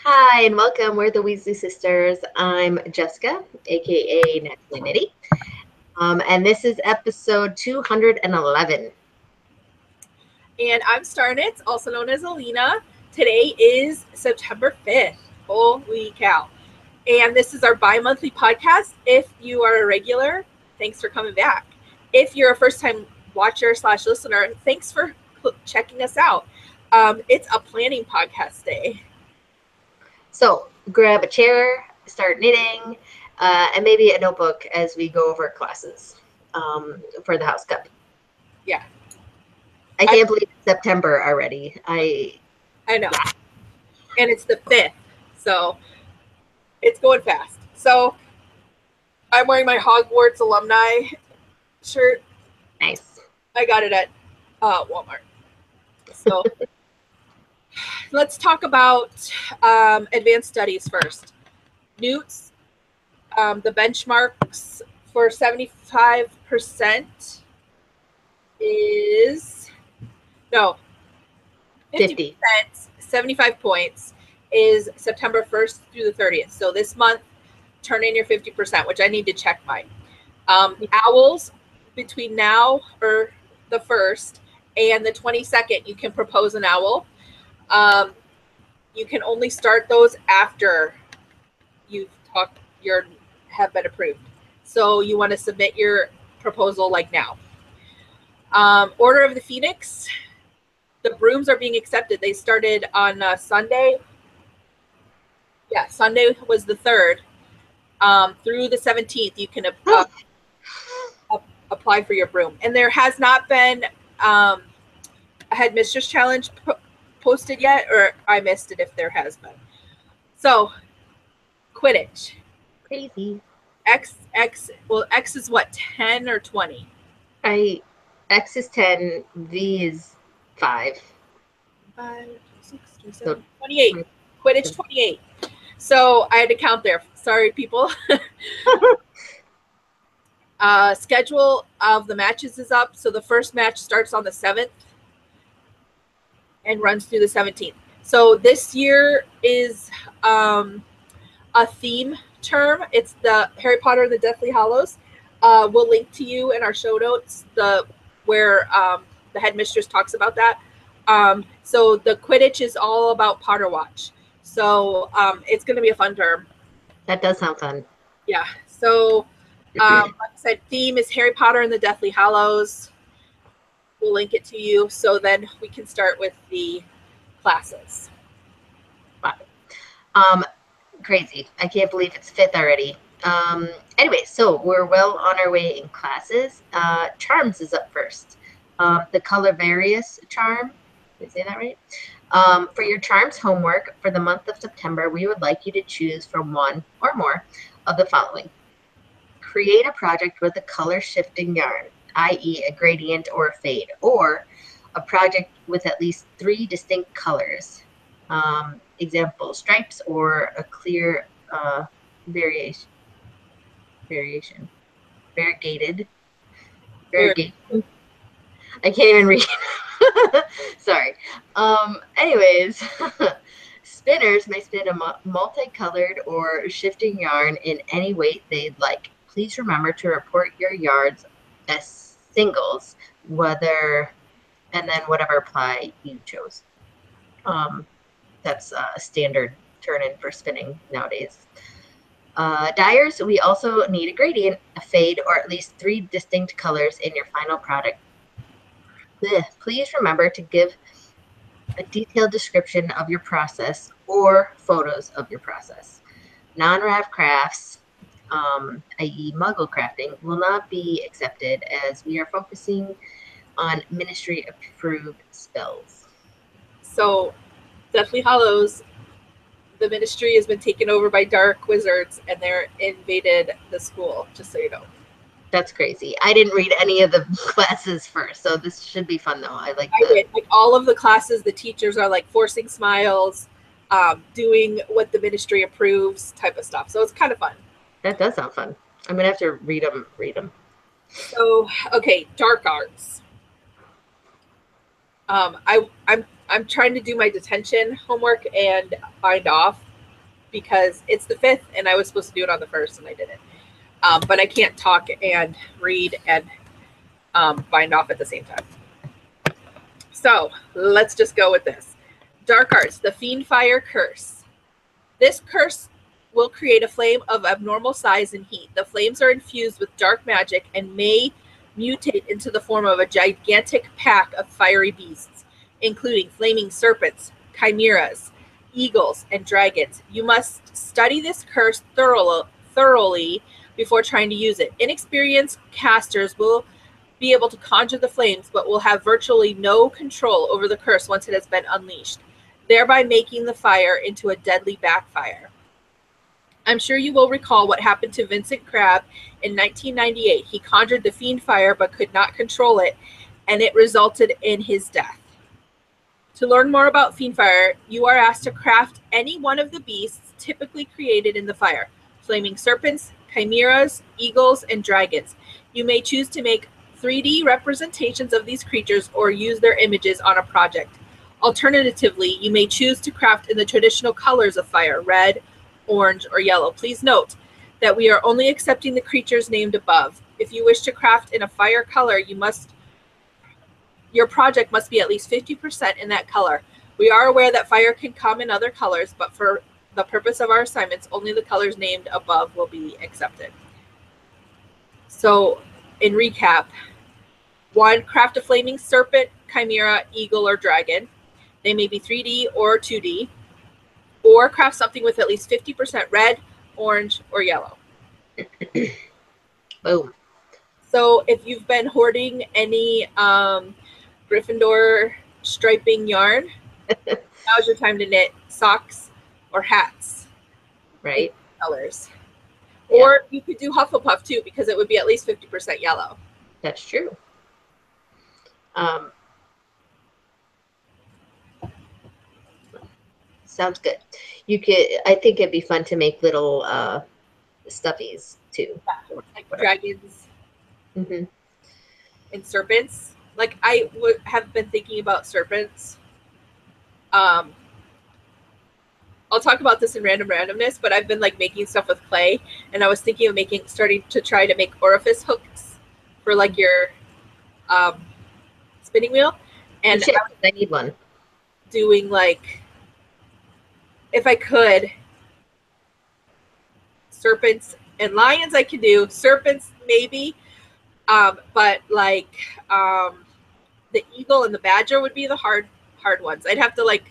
Hi and welcome. We're the Weasley sisters. I'm Jessica, aka Naturally Nitty, and this is episode 211. And I'm Starnitz, also known as Allena. Today is September 5th. Holy cow. And this is our bi-monthly podcast. If you are a regular, thanks for coming back. If you're a first-time watcher/listener, thanks for checking us out. It's a planning podcast day. So grab a chair, start knitting, and maybe a notebook as we go over classes for the House Cup. Yeah. I can't believe it's September already. I know. And it's the 5th, so it's going fast. So I'm wearing my Hogwarts alumni shirt. Nice. I got it at Walmart. So let's talk about advanced studies first. Newts, the benchmarks for 75% is, no, 50%, 75 points is September 1st through the 30th. So this month, turn in your 50%, which I need to check mine. Owls, between now or the 1st and the 22nd, you can propose an owl. You can only start those after you've have been approved. So you want to submit your proposal like now. Order of the Phoenix, the brooms are being accepted. They started on Sunday. Yeah, Sunday was the 3rd. Through the 17th, you can apply for your broom. And there has not been a headmistress challenge posted yet, or I missed it if there has been. So, Quidditch. Crazy. X is what, 10 or 20? X is 10, V is 5. 5, 6, 7, 28. Quidditch 28. So I had to count there. Sorry, people. Schedule of the matches is up. So the first match starts on the 7th and runs through the 17th. So this year is a theme term. It's the Harry Potter and the Deathly Hallows. We'll link to you in our show notes where the headmistress talks about that. So the Quidditch is all about Potter Watch. So it's going to be a fun term. That does sound fun. Yeah. So like I said, theme is Harry Potter and the Deathly Hallows. We'll link it to you. So then we can start with the classes. Wow. Crazy. I can't believe it's 5th already. Anyway, so we're well on our way in classes. Charms is up first. The Color Various charm. Did I say that right? For your charms homework for the month of September, we would like you to choose from one or more of the following. Create a project with a color shifting yarn, i.e. a gradient or a fade, or a project with at least 3 distinct colors. Example, stripes or a clear variation. Variegated. I can't even read. Sorry. Anyways, spinners may spin a multicolored or shifting yarn in any weight they'd like. Please remember to report your yards as singles, whatever ply you chose. That's a standard turn-in for spinning nowadays. Dyers, we also need a gradient, a fade, or at least 3 distinct colors in your final product. Please remember to give a detailed description of your process or photos of your process. Non-RAV crafts, i.e. Muggle crafting, will not be accepted as we are focusing on ministry-approved spells. So, Deathly Hallows, the ministry has been taken over by dark wizards, and they're invaded the school, just so you know. That's crazy. I didn't read any of the classes first, so this should be fun, though. I did. Like, all of the classes, the teachers are, like, forcing smiles, doing what the ministry approves type of stuff. So it's kind of fun. That does sound fun. I'm going to have to read them. So, okay, dark arts. I'm trying to do my detention homework and bind off because it's the 5th and I was supposed to do it on the 1st and I didn't. But I can't talk and read and bind off at the same time. So let's just go with this. Dark Arts, the Fiend Fire Curse. This curse will create a flame of abnormal size and heat. The flames are infused with dark magic and may mutate into the form of a gigantic pack of fiery beasts, including flaming serpents, chimeras, eagles, and dragons. You must study this curse thoroughly before trying to use it. Inexperienced casters will be able to conjure the flames, but will have virtually no control over the curse once it has been unleashed, thereby making the fire into a deadly backfire. I'm sure you will recall what happened to Vincent Crabbe in 1998. He conjured the fiend fire but could not control it, and it resulted in his death. To learn more about fiend fire, you are asked to craft any one of the beasts typically created in the fire: flaming serpents, chimeras, eagles, and dragons. You may choose to make 3D representations of these creatures or use their images on a project. Alternatively, you may choose to craft in the traditional colors of fire: red, orange, or yellow. Please note that we are only accepting the creatures named above. If you wish to craft in a fire color, your project must be at least 50% in that color. We are aware that fire can come in other colors, but for the purpose of our assignments, only the colors named above will be accepted. So, in recap, 1, craft a flaming serpent, chimera, eagle, or dragon. They may be 3D or 2D. Or craft something with at least 50% red, orange, or yellow. Boom. So if you've been hoarding any Gryffindor striping yarn, now's your time to knit socks or hats. Right. Colors. Yeah. Or you could do Hufflepuff too, because it would be at least 50% yellow. That's true. Sounds good. You could. I think it'd be fun to make little stuffies too. Yeah, like dragons Mm-hmm. and serpents. Like I would have been thinking about serpents. I'll talk about this in random randomness, but I've been like making stuff with clay, and I was thinking of starting to try to make orifice hooks for like your spinning wheel. And I need one. Doing like, if I could, serpents and lions I could do. Serpents maybe, but like the eagle and the badger would be the hard ones. I'd have to like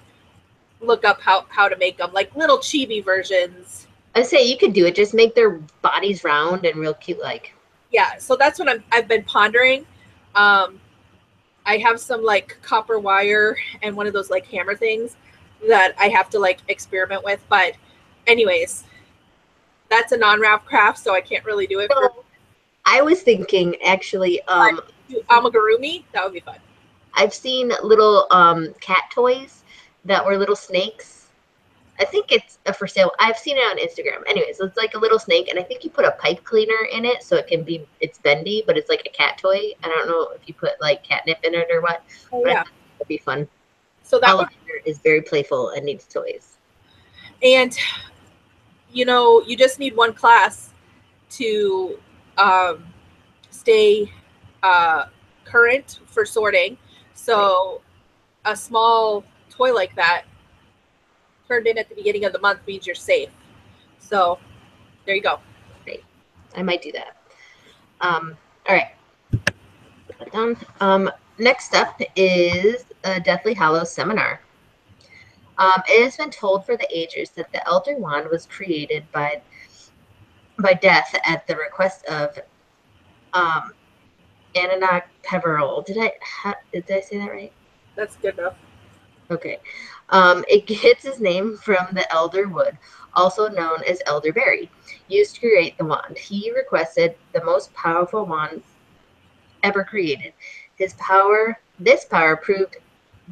look up how to make them, like little chibi versions. I say you could do it. Just make their bodies round and real cute, like. Yeah, so that's what I've been pondering. I have some like copper wire and one of those like hammer things that I have to like experiment with. But anyways, that's a non-wrap craft, so I can't really do it. I was thinking actually amigurumi, that would be fun. I've seen little cat toys that were little snakes. I think it's for sale. I've seen it on Instagram. Anyways, it's like a little snake, and I think you put a pipe cleaner in it so it's bendy, but it's like a cat toy. I don't know if you put like catnip in it or what. Oh, but yeah. I think it'd be fun. So that Allena is very playful and needs toys. And you just need one class to stay current for sorting. So a small toy like that turned in at the beginning of the month means you're safe. So there you go. Great. I might do that. All right. Put that down. Next up is a Deathly Hallows seminar. It has been told for the ages that the Elder Wand was created by death at the request of Ananach Peveril. Did I say that right? That's good enough. Okay. It gets its name from the elder wood, also known as elderberry, used to create the wand. He requested the most powerful wand ever created. This power proved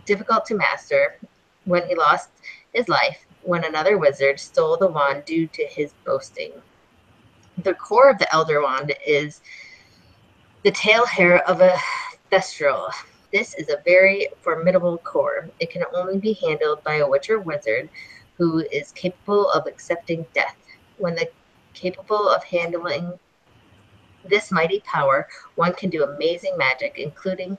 difficult to master when he lost his life when another wizard stole the wand due to his boasting. The core of the elder wand is the tail hair of a thestral. This is a very formidable core. It can only be handled by a witch or wizard who is capable of accepting death. When capable of handling this mighty power, one can do amazing magic, including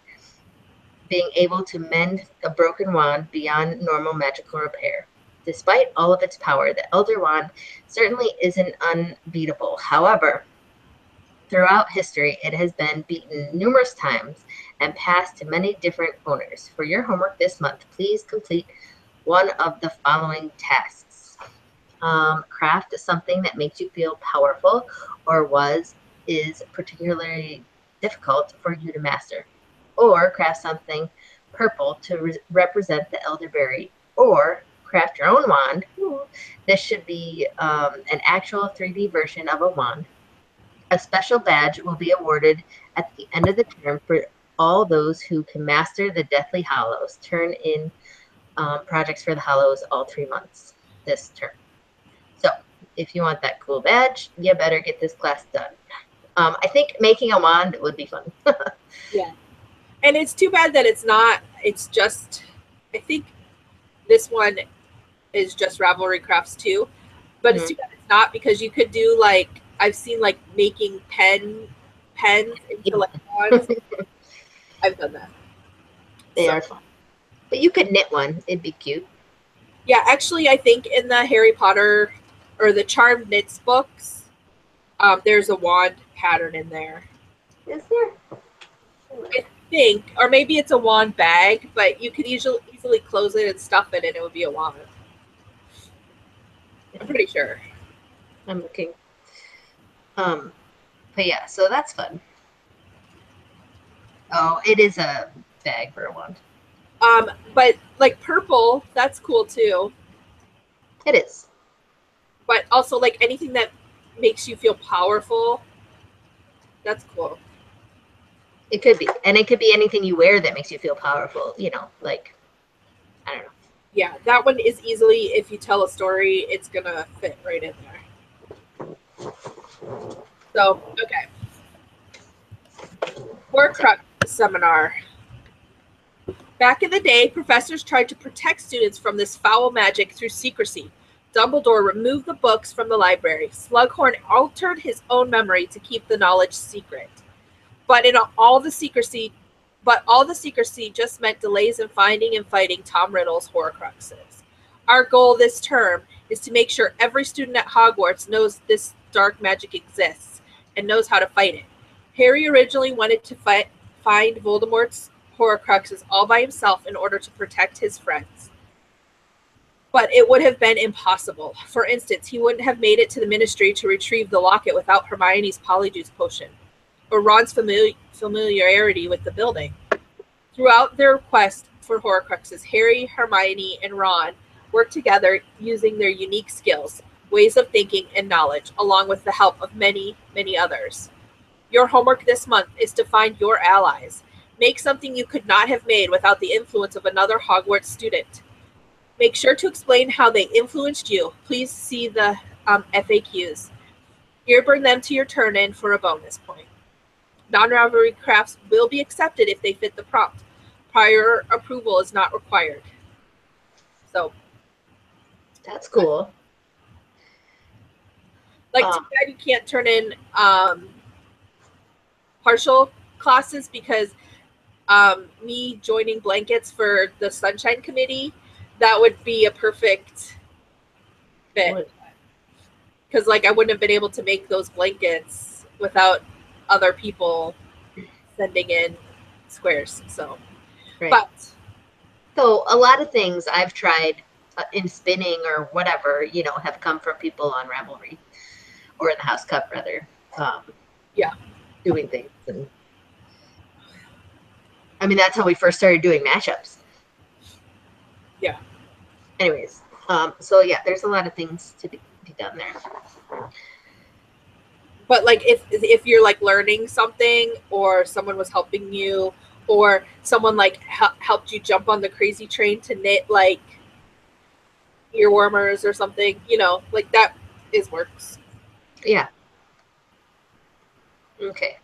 being able to mend a broken wand beyond normal magical repair. Despite all of its power, the Elder Wand certainly isn't unbeatable. However, throughout history, it has been beaten numerous times and passed to many different owners. For your homework this month, please complete one of the following tasks. Craft something that makes you feel powerful or is particularly difficult for you to master. Or craft something purple to represent the elderberry. Or craft your own wand. This should be an actual 3D version of a wand. A special badge will be awarded at the end of the term for all those who can master the Deathly Hallows. Turn in projects for the Hallows all 3 months this term. So if you want that cool badge, you better get this class done. I think making a wand would be fun. Yeah. And it's too bad that it's just, I think this one is just Ravelry Crafts too. But it's too bad it's not, because you could do like, I've seen like making pens into like wands. I've done that. They are fun. But you could knit one. It'd be cute. Yeah, actually, I think in the Harry Potter or the Charmed Knits books, there's a wand pattern in there. Is there? I think, or maybe it's a wand bag, but you could easily close it and stuff it, and it would be a wand. I'm pretty sure. I'm looking. But yeah, so that's fun. Oh, it is a bag for a wand. But like purple, that's cool too. It is. But also like anything that makes you feel powerful, that's cool. It could be. And it could be anything you wear that makes you feel powerful, you know, like, I don't know. Yeah, that one is easily, if you tell a story, it's going to fit right in there. So, okay. Horcrux seminar. Back in the day, professors tried to protect students from this foul magic through secrecy. Dumbledore removed the books from the library. Slughorn altered his own memory to keep the knowledge secret. But all the secrecy just meant delays in finding and fighting Tom Riddle's Horcruxes. Our goal this term is to make sure every student at Hogwarts knows this dark magic exists and knows how to fight it. Harry originally wanted to find Voldemort's Horcruxes all by himself in order to protect his friends. But it would have been impossible. For instance, he wouldn't have made it to the Ministry to retrieve the locket without Hermione's Polyjuice potion, or Ron's familiarity with the building. Throughout their quest for Horcruxes, Harry, Hermione, and Ron work together using their unique skills, ways of thinking, and knowledge, along with the help of many, many others. Your homework this month is to find your allies. Make something you could not have made without the influence of another Hogwarts student. Make sure to explain how they influenced you. Please see the FAQs. Earburn them to your turn-in for a bonus point. Non-Ravelry crafts will be accepted if they fit the prompt. Prior approval is not required. So that's cool. Like too bad you can't turn in partial classes, because me joining blankets for the Sunshine Committee, that would be a perfect fit. Because like I wouldn't have been able to make those blankets without other people sending in squares. So, right. But so a lot of things I've tried in spinning or whatever, you know, have come from people on Ravelry or in the House Cup rather. Yeah, doing things, and I mean that's how we first started doing mashups. Yeah. Anyways, so yeah, there's a lot of things to be done there. But like if you're like learning something, or someone was helping you, or someone like helped you jump on the crazy train to knit like ear warmers or something, you know, like that works. Yeah. Okay.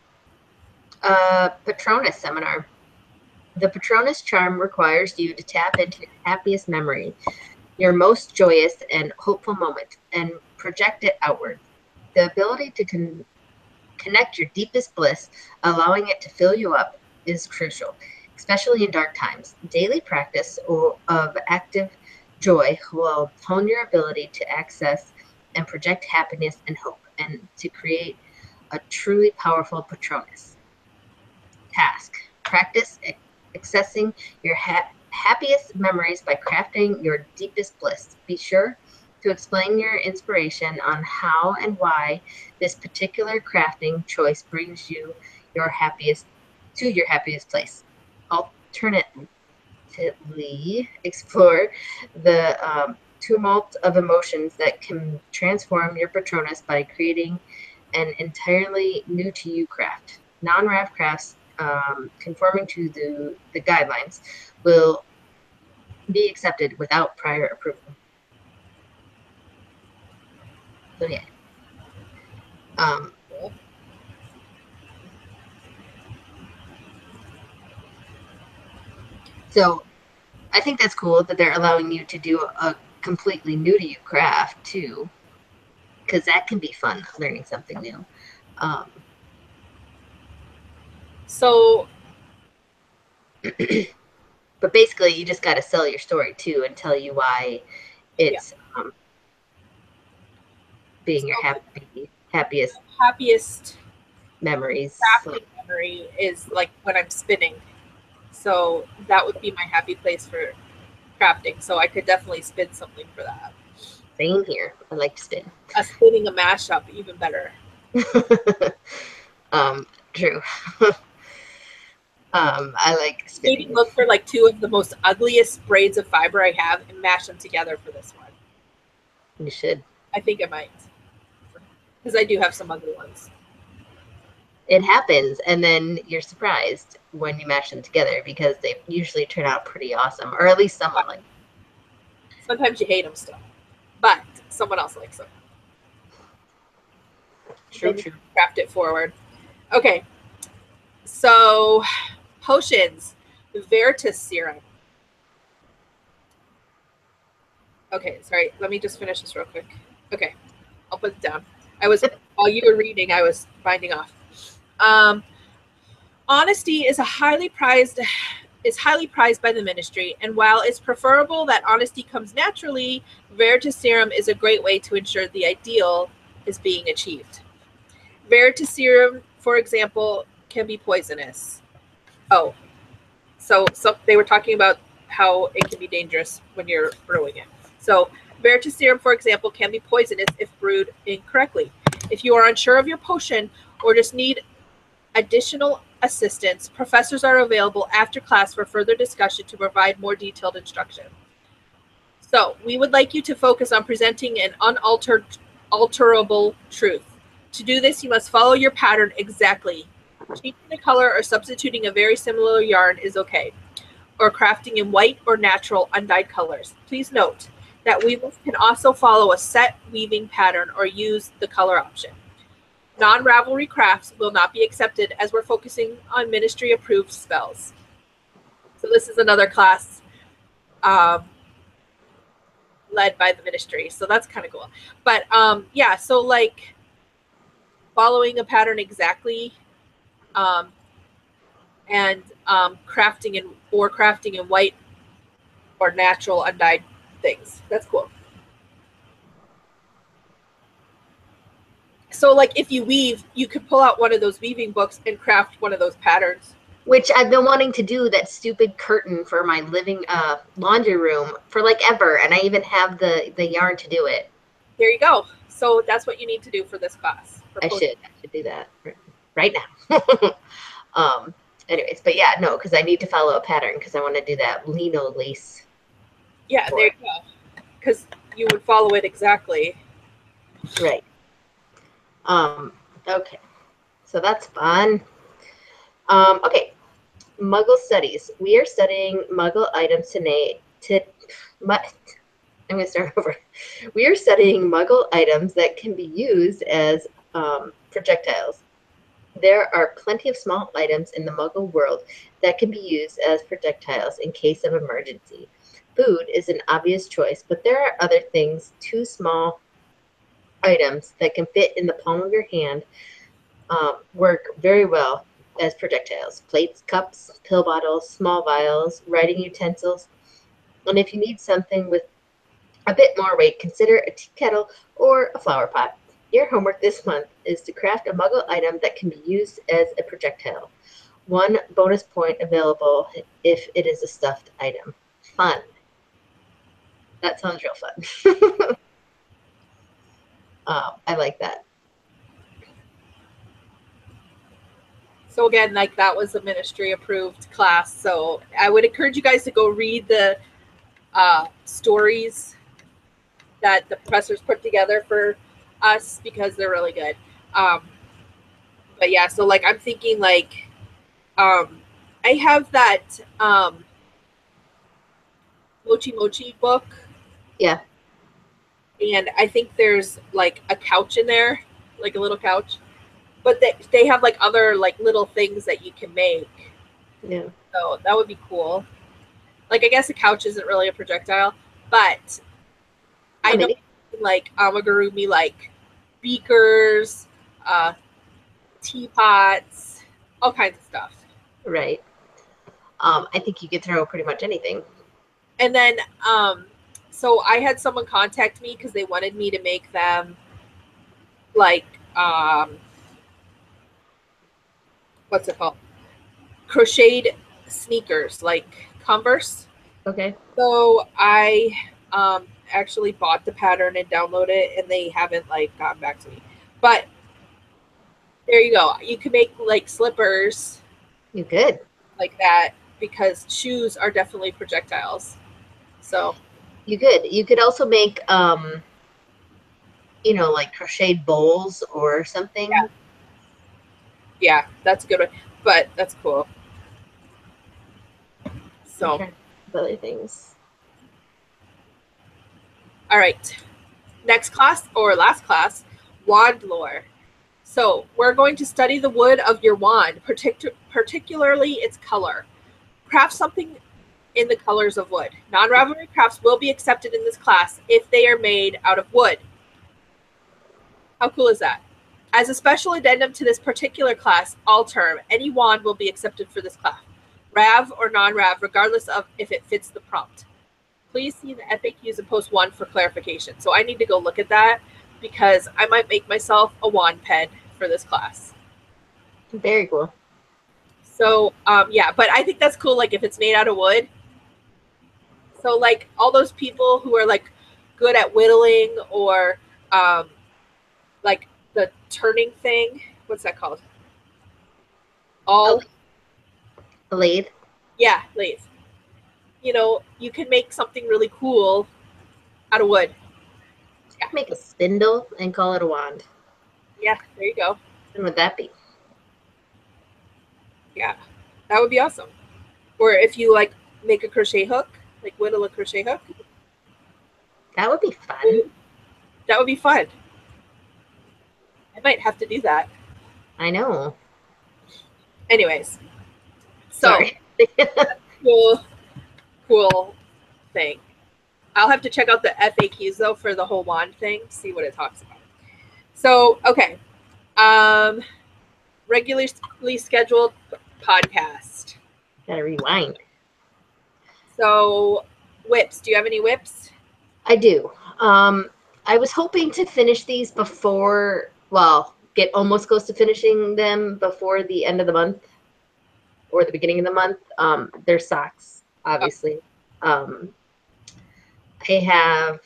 Patronus seminar. The Patronus charm requires you to tap into your happiest memory. your most joyous and hopeful moment, and project it outward. The ability to connect your deepest bliss, allowing it to fill you up, is crucial, especially in dark times. Daily practice of active joy will hone your ability to access and project happiness and hope, and to create a truly powerful Patronus. Task: practice accessing your happiest memories by crafting your deepest bliss. Be sure to explain your inspiration on how and why this particular crafting choice brings you your happiest place. Alternatively, explore the tumult of emotions that can transform your Patronus by creating an entirely new to you craft. Non-RAV crafts conforming to the guidelines will be accepted without prior approval. So yeah. So I think that's cool that they're allowing you to do a completely new to you craft too, because that can be fun, learning something new. So, but basically, you just got to sell your story too and tell you why it's being your happiest memories. Crafting memory is like when I'm spinning. So that would be my happy place for crafting. So I could definitely spin something for that. Same here. I like to spin. Spinning a mashup, even better. True. I like spinning. Maybe look for like 2 of the most ugliest braids of fiber I have and mash them together for this one. You should. I think I might. Because I do have some ugly ones. It happens, and then you're surprised when you mash them together because they usually turn out pretty awesome, or at least someone likes them. Sometimes you hate them still, but someone else likes them. True. Craft it forward. Okay, so potions, Veritas serum. Okay, sorry, let me just finish this real quick. Okay, I'll put it down. While you were reading, I was binding off. Honesty is highly prized by the ministry, and while it's preferable that honesty comes naturally, Veritas serum is a great way to ensure the ideal is being achieved. Veritas serum, for example, can be poisonous. Oh, so they were talking about how it can be dangerous when you're brewing it. So Veritas serum, for example, can be poisonous if brewed incorrectly. If you are unsure of your potion or just need additional assistance, professors are available after class for further discussion to provide more detailed instruction. So we would like you to focus on presenting an unalterable truth. To do this, you must follow your pattern exactly. Changing the color or substituting a very similar yarn is okay, or crafting in white or natural undyed colors. Please note that weavers can also follow a set weaving pattern or use the color option. Non-Ravelry crafts will not be accepted as we're focusing on ministry-approved spells. So this is another class led by the ministry. So that's kind of cool. But yeah, so like following a pattern exactly and crafting in white or natural undyed things. That's cool. So like if you weave, you could pull out one of those weaving books and craft one of those patterns. Which I've been wanting to do, that stupid curtain for my living laundry room for like ever, and I even have the yarn to do it. There you go. So that's what you need to do for this class. I should do that right now. Anyways, but yeah, no, because I need to follow a pattern because I want to do that lino lace. Yeah, there you go. Because you would follow it exactly. Right. Okay. So that's fun. Okay. Muggle studies. We are studying Muggle items today. I'm going to start over. We are studying Muggle items that can be used as projectiles. There are plenty of small items in the Muggle world that can be used as projectiles in case of emergency. food is an obvious choice, but there are other things, too small items that can fit in the palm of your hand, work very well as projectiles. Plates, cups, pill bottles, small vials, writing utensils. And if you need something with a bit more weight, consider a tea kettle or a flower pot. Your homework this month is to craft a muggle item that can be used as a projectile. 1 bonus point available if it is a stuffed item. Fun. That sounds real fun. I like that. So again, like that was a ministry approved class. So I would encourage you guys to go read the stories that the professors put together for us because they're really good. But yeah, so like I'm thinking like I have that Mochi Mochi book. Yeah. And I think there's like a couch in there, like a little couch. But they have like other like little things that you can make. Yeah. So that would be cool. Like I guess a couch isn't really a projectile, but I know like amigurumi like beakers, teapots, all kinds of stuff. Right. I think you could throw pretty much anything. And then so I had someone contact me because they wanted me to make them like what's it called? Crocheted sneakers, like Converse. Okay. So I actually bought the pattern and downloaded it, and they haven't like gotten back to me. But there you go. You can make like slippers. You could. Like that, because shoes are definitely projectiles. So you could also make like crocheted bowls or something. Yeah, that's a good one. But that's cool. So other things. All right. Next class or last class, wand lore. So we're going to study the wood of your wand, particularly its color. Craft something in the colors of wood. Non-Ravelry crafts will be accepted in this class if they are made out of wood. How cool is that? As a special addendum to this particular class, all term, any wand will be accepted for this class. Rav or non-Rav, regardless of if it fits the prompt. Please see the FAQs and post 1 for clarification. So I need to go look at that because I might make myself a wand pen for this class. Very cool. So, yeah, but I think that's cool, like, if it's made out of wood. So, like, all those people who are, like, good at whittling or, like, the turning thing. What's that called? A lathe? Yeah, lathe. You know, you can make something really cool out of wood. Yeah. Make a spindle and call it a wand. Yeah, there you go. And would that be? Yeah, that would be awesome. Or if you like make a crochet hook, like whittle a crochet hook. That would be fun. That would be fun. I might have to do that. I know. Anyways, so sorry. cool thing. I'll have to check out the FAQs though for the whole wand thing, see what it talks about. So, okay. Regularly scheduled podcast. Gotta rewind. So, whips. Do you have any whips? I do. I was hoping to finish these before, get almost close to finishing them before the end of the month or the beginning of the month. They're socks, obviously. I have,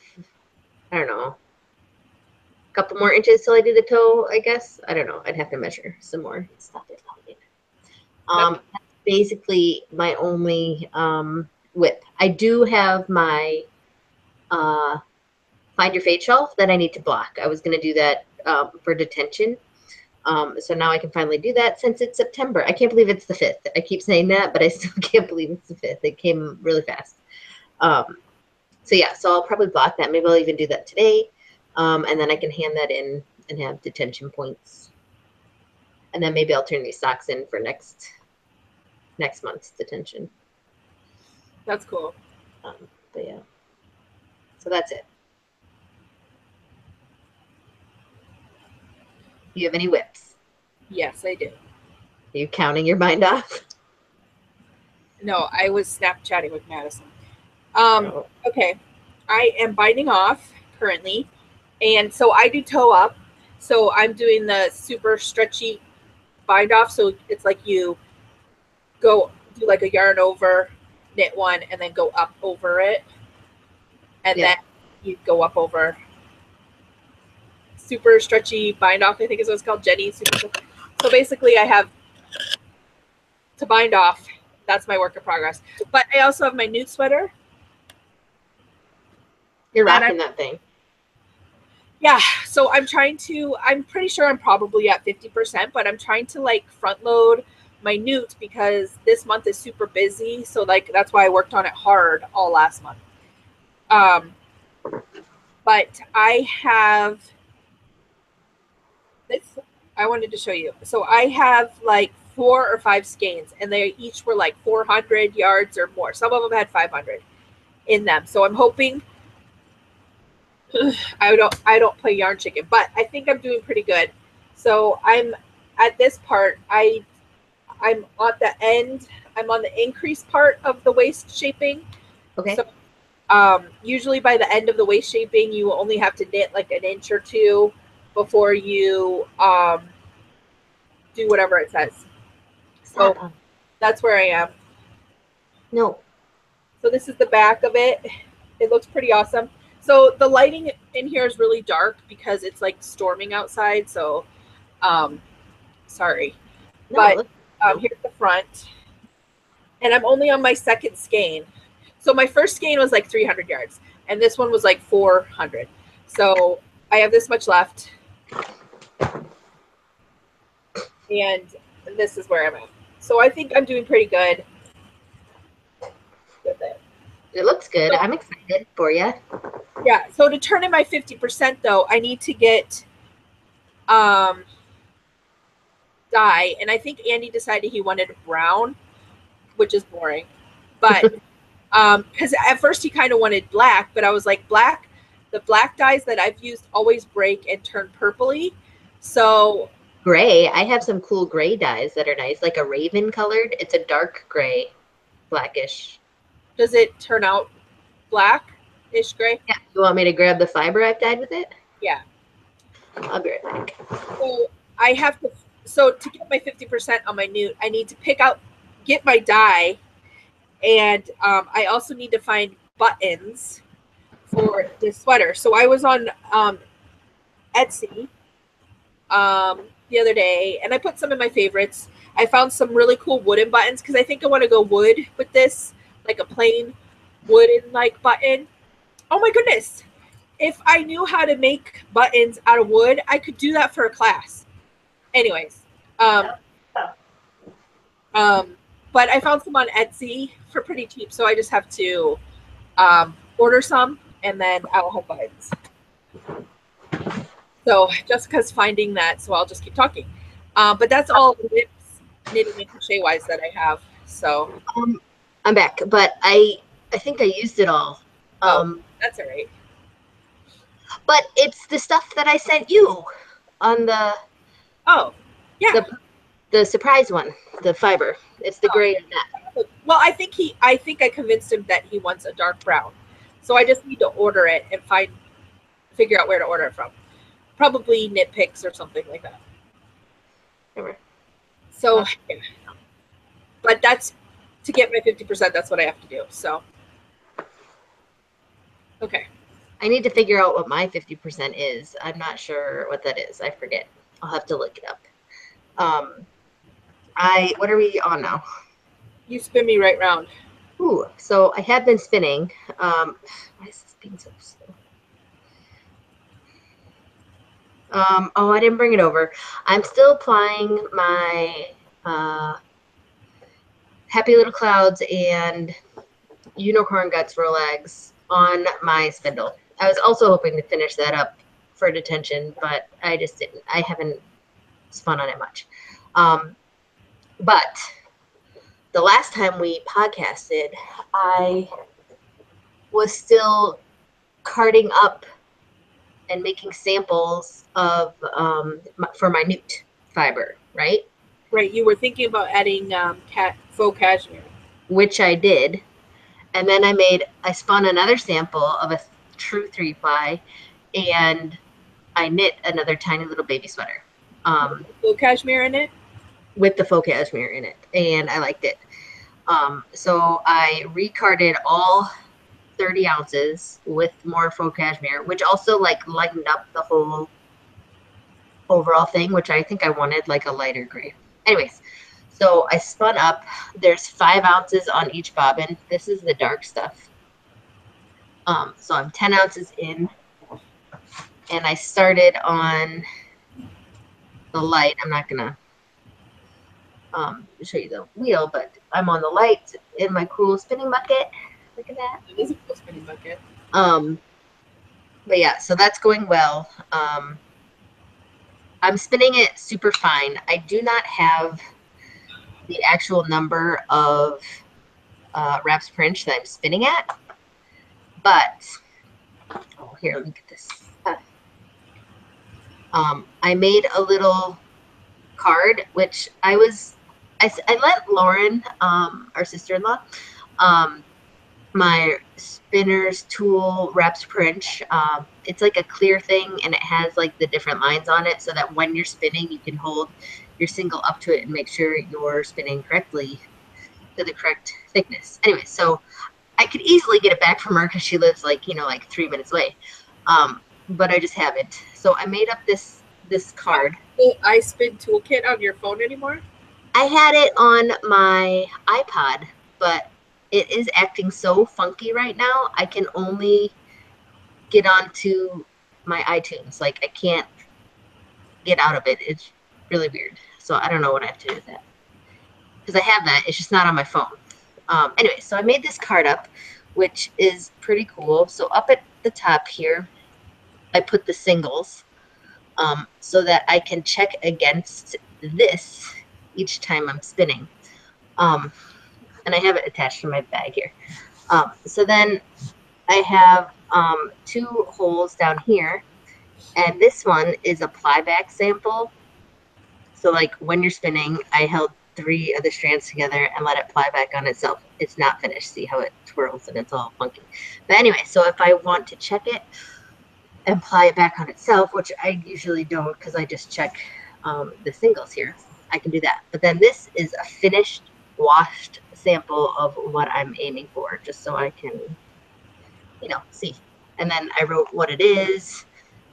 I don't know, a couple more inches till I do the toe, I guess. I don't know. I'd have to measure some more stuff. That's basically my only whip. I do have my Find Your Fate shelf that I need to block. I was going to do that for detention. So now I can finally do that since it's September. I can't believe it's the 5th. I keep saying that, but I still can't believe it's the 5th. It came really fast. So yeah, so I'll probably block that. Maybe I'll even do that today. And then I can hand that in and have detention points. And then maybe I'll turn these socks in for next month's detention. That's cool. But yeah. So that's it. You have any whips? Yes, I do. Are you counting your bind off? No, I was Snapchatting with Madison. Oh. Okay. I am binding off currently. And so I do toe up. So I'm doing the super stretchy bind off. So it's like you go do like a yarn over, knit one, and then go up over it. And then you go up over. Super stretchy bind off, I think is what it's called. Jenny. So basically I have to bind off. That's my work in progress. But I also have my nude sweater. You're rocking that thing. Yeah. So I'm pretty sure I'm probably at 50%, but I'm trying to like front load my newt because this month is super busy. So like, that's why I worked on it hard all last month. But I have this, I wanted to show you. So I have like 4 or 5 skeins and they each were like 400 yards or more. Some of them had 500 in them. So I'm hoping I don't play yarn chicken, but I think I'm doing pretty good. So I'm at this part, I'm at the end, I'm on the increase part of the waist shaping. Okay. So usually by the end of the waist shaping, you only have to knit like an inch or two before you do whatever it says. So that's where I am. No. So this is the back of it. It looks pretty awesome. So the lighting in here is really dark because it's like storming outside. So, sorry. No, but here's the front. And I'm only on my second skein. So my first skein was like 300 yards. And this one was like 400. So I have this much left. And this is where I'm at. So I think I'm doing pretty good with it. It looks good. So, I'm excited for you. Yeah. So to turn in my 50% though, I need to get dye. And I think Andy decided he wanted brown, which is boring. But because at first he kind of wanted black, but I was like, the black dyes that I've used always break and turn purpley. So gray, I have some cool gray dyes that are nice, like a raven colored. It's a dark gray, blackish. Does it turn out blackish gray? Yeah. You want me to grab the fiber I've dyed with it? Yeah. I'll be right back. So I have to, to get my 50% on my newt, I need to get my dye. And I also need to find buttons for this sweater. So I was on Etsy the other day, and I put some of my favorites. I found some really cool wooden buttons because I think I want to go wood with this, like a plain wooden like button. Oh my goodness. If I knew how to make buttons out of wood, I could do that for a class. Anyways, but I found some on Etsy for pretty cheap, so I just have to order some, and then I will have buttons. So Jessica's finding that, so I'll just keep talking. But that's all the whips, knitting and crochet wise that I have. So I'm back, but I think I used it all. That's all right. But it's the stuff that I sent you on the the surprise one, the fiber. It's the gray of that. Well, I think I convinced him that he wants a dark brown. So I just need to order it and figure out where to order it from. Probably Knit Picks or something like that. Never. So, but that's to get my 50%. That's what I have to do. So, okay. I need to figure out what my 50% is. I'm not sure what that is. I forget. I'll have to look it up. What are we on now? You spin me right round. Ooh, so I have been spinning. Why is this being so slow? I didn't bring it over. I'm still applying my Happy Little Clouds and Unicorn Guts Rolex on my spindle. I was also hoping to finish that up for detention, but I just didn't. I haven't spun on it much. But the last time we podcasted, I was still carding up and making samples of for my newt fiber, right? Right. You were thinking about adding faux cashmere. Which I did. And then I spun another sample of a true 3-ply, and I knit another tiny little baby sweater. Faux cashmere in it? With the faux cashmere in it, and I liked it. So I recarded all 30 ounces with more faux cashmere, which also like lightened up the whole overall thing, which I think I wanted like a lighter gray. Anyways, so I spun up. There's 5 ounces on each bobbin. This is the dark stuff. So I'm 10 ounces in, and I started on the light. I'm not gonna show you the wheel, but I'm on the light in my cool spinning bucket. Look at that. It is a cool spinning bucket. But yeah, so that's going well. I'm spinning it super fine. I do not have the actual number of wraps per inch that I'm spinning at, but oh, here, let me get this. I made a little card, which I let Lauren, our sister-in-law, my spinner's tool wraps per inch. It's like a clear thing, and it has like the different lines on it, so that when you're spinning, you can hold your single up to it and make sure you're spinning correctly to the correct thickness. Anyway, so I could easily get it back from her because she lives like 3 minutes away, but I just haven't. So I made up this card. I spin toolkit on your phone anymore? I had it on my iPod, but it is acting so funky right now. I can only get onto my iTunes. Like, I can't get out of it. It's really weird. So I don't know what I have to do with that. Because I have that. It's just not on my phone. Anyway, so I made this card up, which is pretty cool. So up at the top here, I put the singles so that I can check against this each time I'm spinning. And I have it attached to my bag here. So then I have 2 holes down here, and this one is a ply back sample. So like when you're spinning, I held 3 of the strands together and let it ply back on itself. It's not finished. See how it twirls and it's all funky. But anyway, so if I want to check it and ply it back on itself, which I usually don't because I just check the singles here, I can do that. But then this is a finished, washed sample of what I'm aiming for, just so I can, see. And then I wrote what it is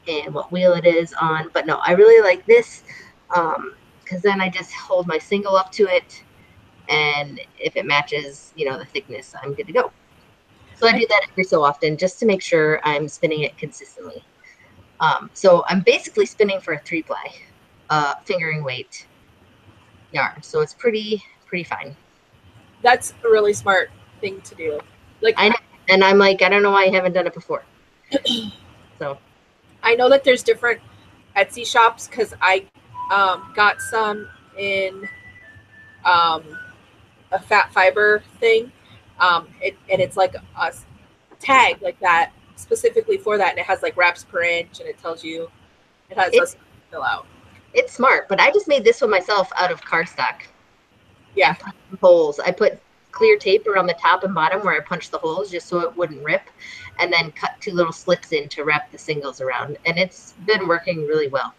and what wheel it is on. But no, I really like this because then I just hold my single up to it, and if it matches, the thickness, I'm good to go. So I do that every so often just to make sure I'm spinning it consistently. So I'm basically spinning for a 3-ply fingering weight yarn. So it's pretty fine. That's a really smart thing to do. Like, I know, and I'm like, I don't know why I haven't done it before. So I know that there's different Etsy shops because I got some in a fat fiber thing. And it's like a tag like that specifically for that, and it has like wraps per inch, and it tells you it has us fill out. It's smart, but I just made this one myself out of cardstock. Yeah. Holes. I put clear tape around the top and bottom where I punched the holes just so it wouldn't rip, and then cut 2 little slits in to wrap the singles around, and it's been working really well.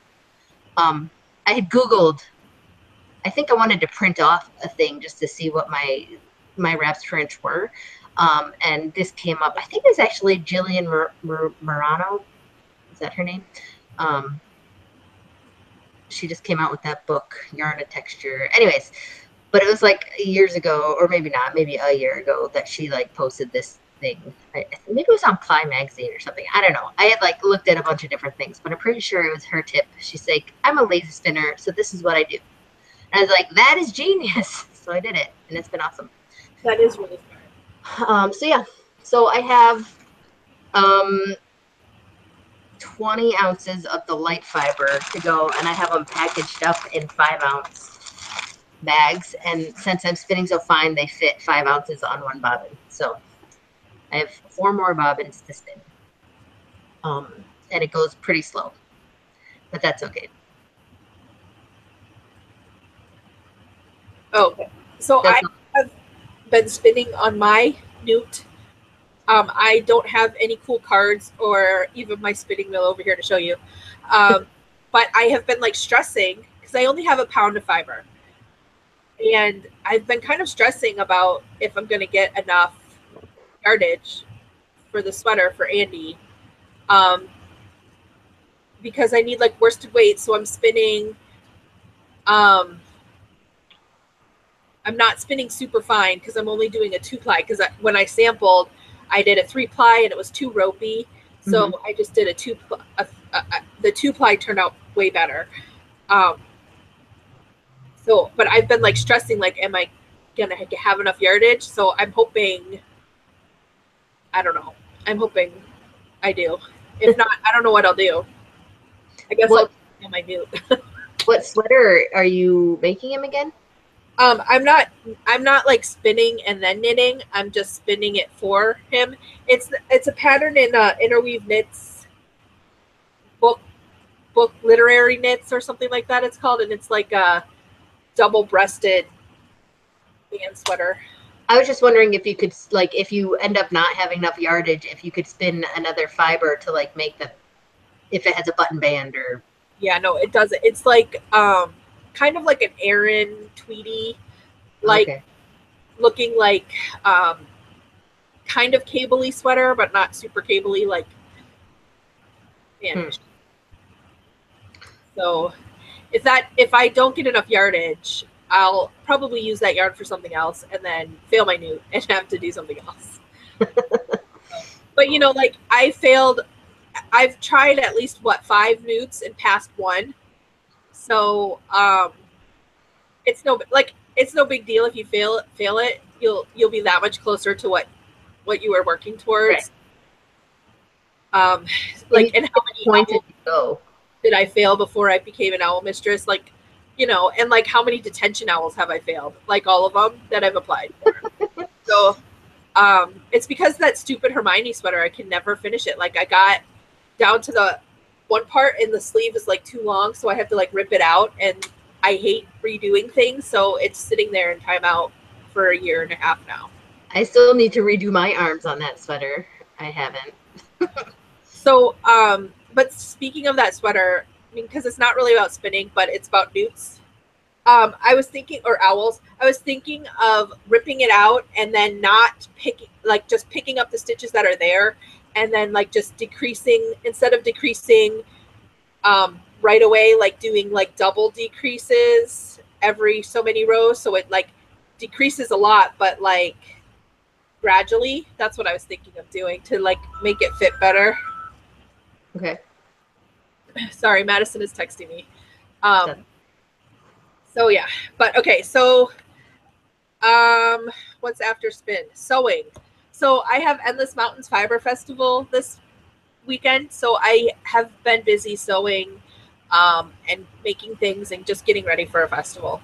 I had Googled, I think I wanted to print off a thing just to see what my wraps per inch were, and this came up. I think it was actually Jillian Morano. Is that her name? She just came out with that book, Yarn of Texture. Anyways, but it was like years ago, or maybe not, maybe a year ago, that she like posted this thing. Maybe it was on Ply Magazine or something. I don't know. I had like looked at a bunch of different things, but I'm pretty sure it was her tip. She's like, I'm a lazy spinner, so this is what I do. And I was like, that is genius. So I did it, and it's been awesome. That is really smart. So yeah, so I have 20 ounces of the light fiber to go, and I have them packaged up in 5-ounce bags, and since I'm spinning so fine, they fit 5 ounces on one bobbin. So I have 4 more bobbins to spin. And it goes pretty slow, but that's okay. Okay. So I have been spinning on my newt. I don't have any cool cards or even my spinning wheel over here to show you. But I have been like stressing because I only have a pound of fiber. And I've been kind of stressing about if I'm going to get enough yardage for the sweater for Andy. Because I need like worsted weight. So I'm spinning, I'm not spinning super fine because I'm only doing a 2-ply because when I sampled, I did a 3-ply and it was too ropey. So I just did a 2-ply. The 2-ply turned out way better. So, but I've been like stressing, like, am I gonna have enough yardage? So I'm hoping, I don't know. I'm hoping I do. If not, I don't know what I'll do. I guess I'll do my newt. What sweater are you making him again? I'm not like spinning and then knitting. I'm just spinning it for him. It's a pattern in Interweave Knits book literary knits or something like that it's called, and it's like a double-breasted band sweater. I was just wondering if you could, like, if you end up not having enough yardage, if you could spin another fiber to like make the, if it has a button band or. Yeah, no, it doesn't. It's like kind of like an Aran Tweety, like looking like kind of cable-y sweater, but not super cable-y, like. So if I don't get enough yardage, I'll probably use that yarn for something else and then fail my newt and have to do something else. But you know, like I've tried at least 5 newts and passed 1. So it's no big deal if you fail it. You'll be that much closer to what you were working towards. Right. Like, and how many points did you go? Did I fail before I became an owl mistress? Like, you know, and like how many detention owls have I failed? Like all of them that I've applied for. So it's because that stupid Hermione sweater, I can never finish it. Like I got down to the one part and the sleeve is like too long, so I have to like rip it out, and I hate redoing things, so it's sitting there in timeout for 1.5 years now. I still need to redo my arms on that sweater. I haven't. So but speaking of that sweater, I mean, because it's not really about spinning, but it's about newts. I was thinking, or owls, I was thinking of ripping it out and then not just picking up the stitches that are there and then like just decreasing, instead of decreasing right away, like doing like double decreases every so many rows. So it like decreases a lot, but like gradually. That's what I was thinking of doing to like make it fit better. Okay. Sorry, Madison is texting me. So yeah, but okay. So, what's after spin? Sewing. So I have Endless Mountains Fiber Festival this weekend. So I have been busy sewing, and making things and just getting ready for a festival.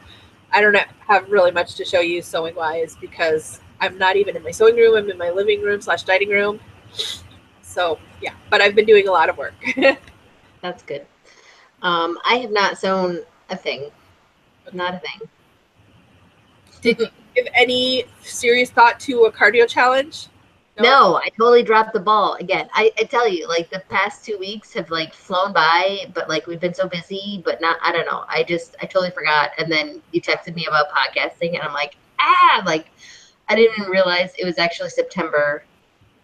I don't have really much to show you sewing wise because I'm not even in my sewing room. I'm in my living room / dining room. So yeah, but I've been doing a lot of work. That's good. I have not sewn a thing. Not a thing. Did you give any serious thought to a cardio challenge? No, I totally dropped the ball again. I tell you, like the past 2 weeks have like flown by, but like we've been so busy, but not, I don't know. I totally forgot. And then you texted me about podcasting and I'm like, like I didn't even realize it was actually September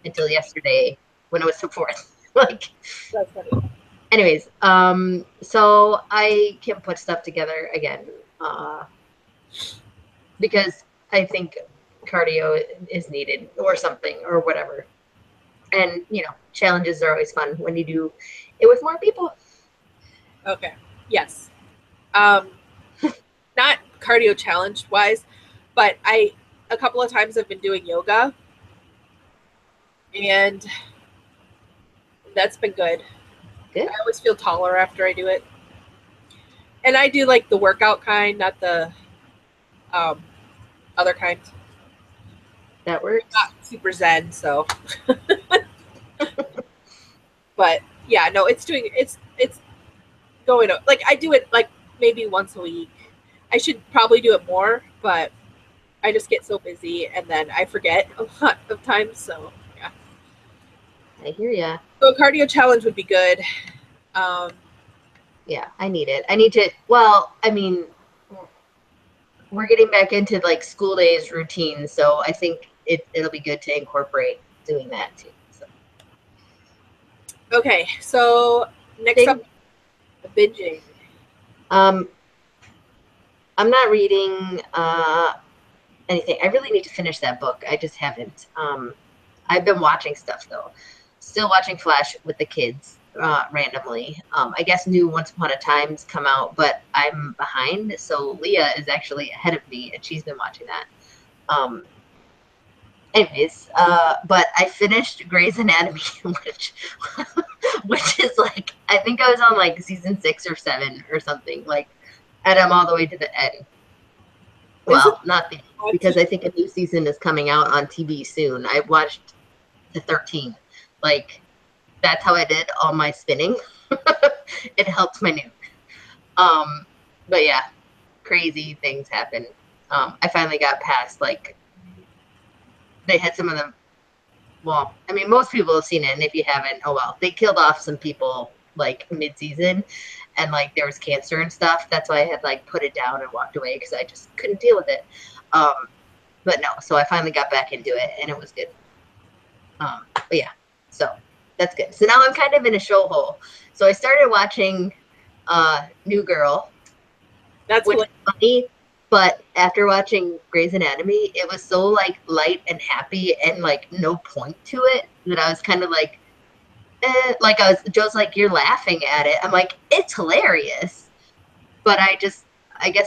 until yesterday when it was the 4th. Like, that's funny. Anyways, so I can put stuff together again, because I think cardio is needed or something or whatever. And, you know, challenges are always fun when you do it with more people. Okay. Yes. Not cardio challenge wise, but a couple of times I've been doing yoga and that's been good. Good. I always feel taller after I do it. And I do like the workout kind, not the other kind. That works. Not super zen, so. But yeah, no, it's going like I do it like maybe once a week. I should probably do it more, but I just get so busy and then I forget a lot of times. So yeah, I hear ya. so a cardio challenge would be good. Yeah, I need it. I need to. Well, I mean, we're getting back into like school days routine, so I think it'll be good to incorporate doing that too. So. Okay, so next up, binging. I'm not reading anything. I really need to finish that book. I just haven't. I've been watching stuff though. Still watching Flash with the kids randomly. I guess new Once Upon a Time's come out, but I'm behind. So Leah is actually ahead of me, and she's been watching that. Anyways, but I finished Grey's Anatomy, which is like, I think I was on like season 6 or 7 or something, like, and I'm all the way to the end. Well, not the, because I think a new season is coming out on TV soon. I watched the 13. Like, that's how I did all my spinning. It helped my nuke. But yeah, crazy things happen. I finally got past, like, they had some of them. Well, I mean, most people have seen it, and if you haven't, oh well. They killed off some people like mid-season, and like there was cancer and stuff. That's why I had like put it down and walked away because I just couldn't deal with it. But no, so I finally got back into it, and it was good. But yeah, so that's good. So now I'm kind of in a show hole. So I started watching New Girl. That's which is funny. But after watching Grey's Anatomy, it was so like light and happy and like no point to it that I was kind of like, like Joe's like, you're laughing at it. I'm like, it's hilarious. But I guess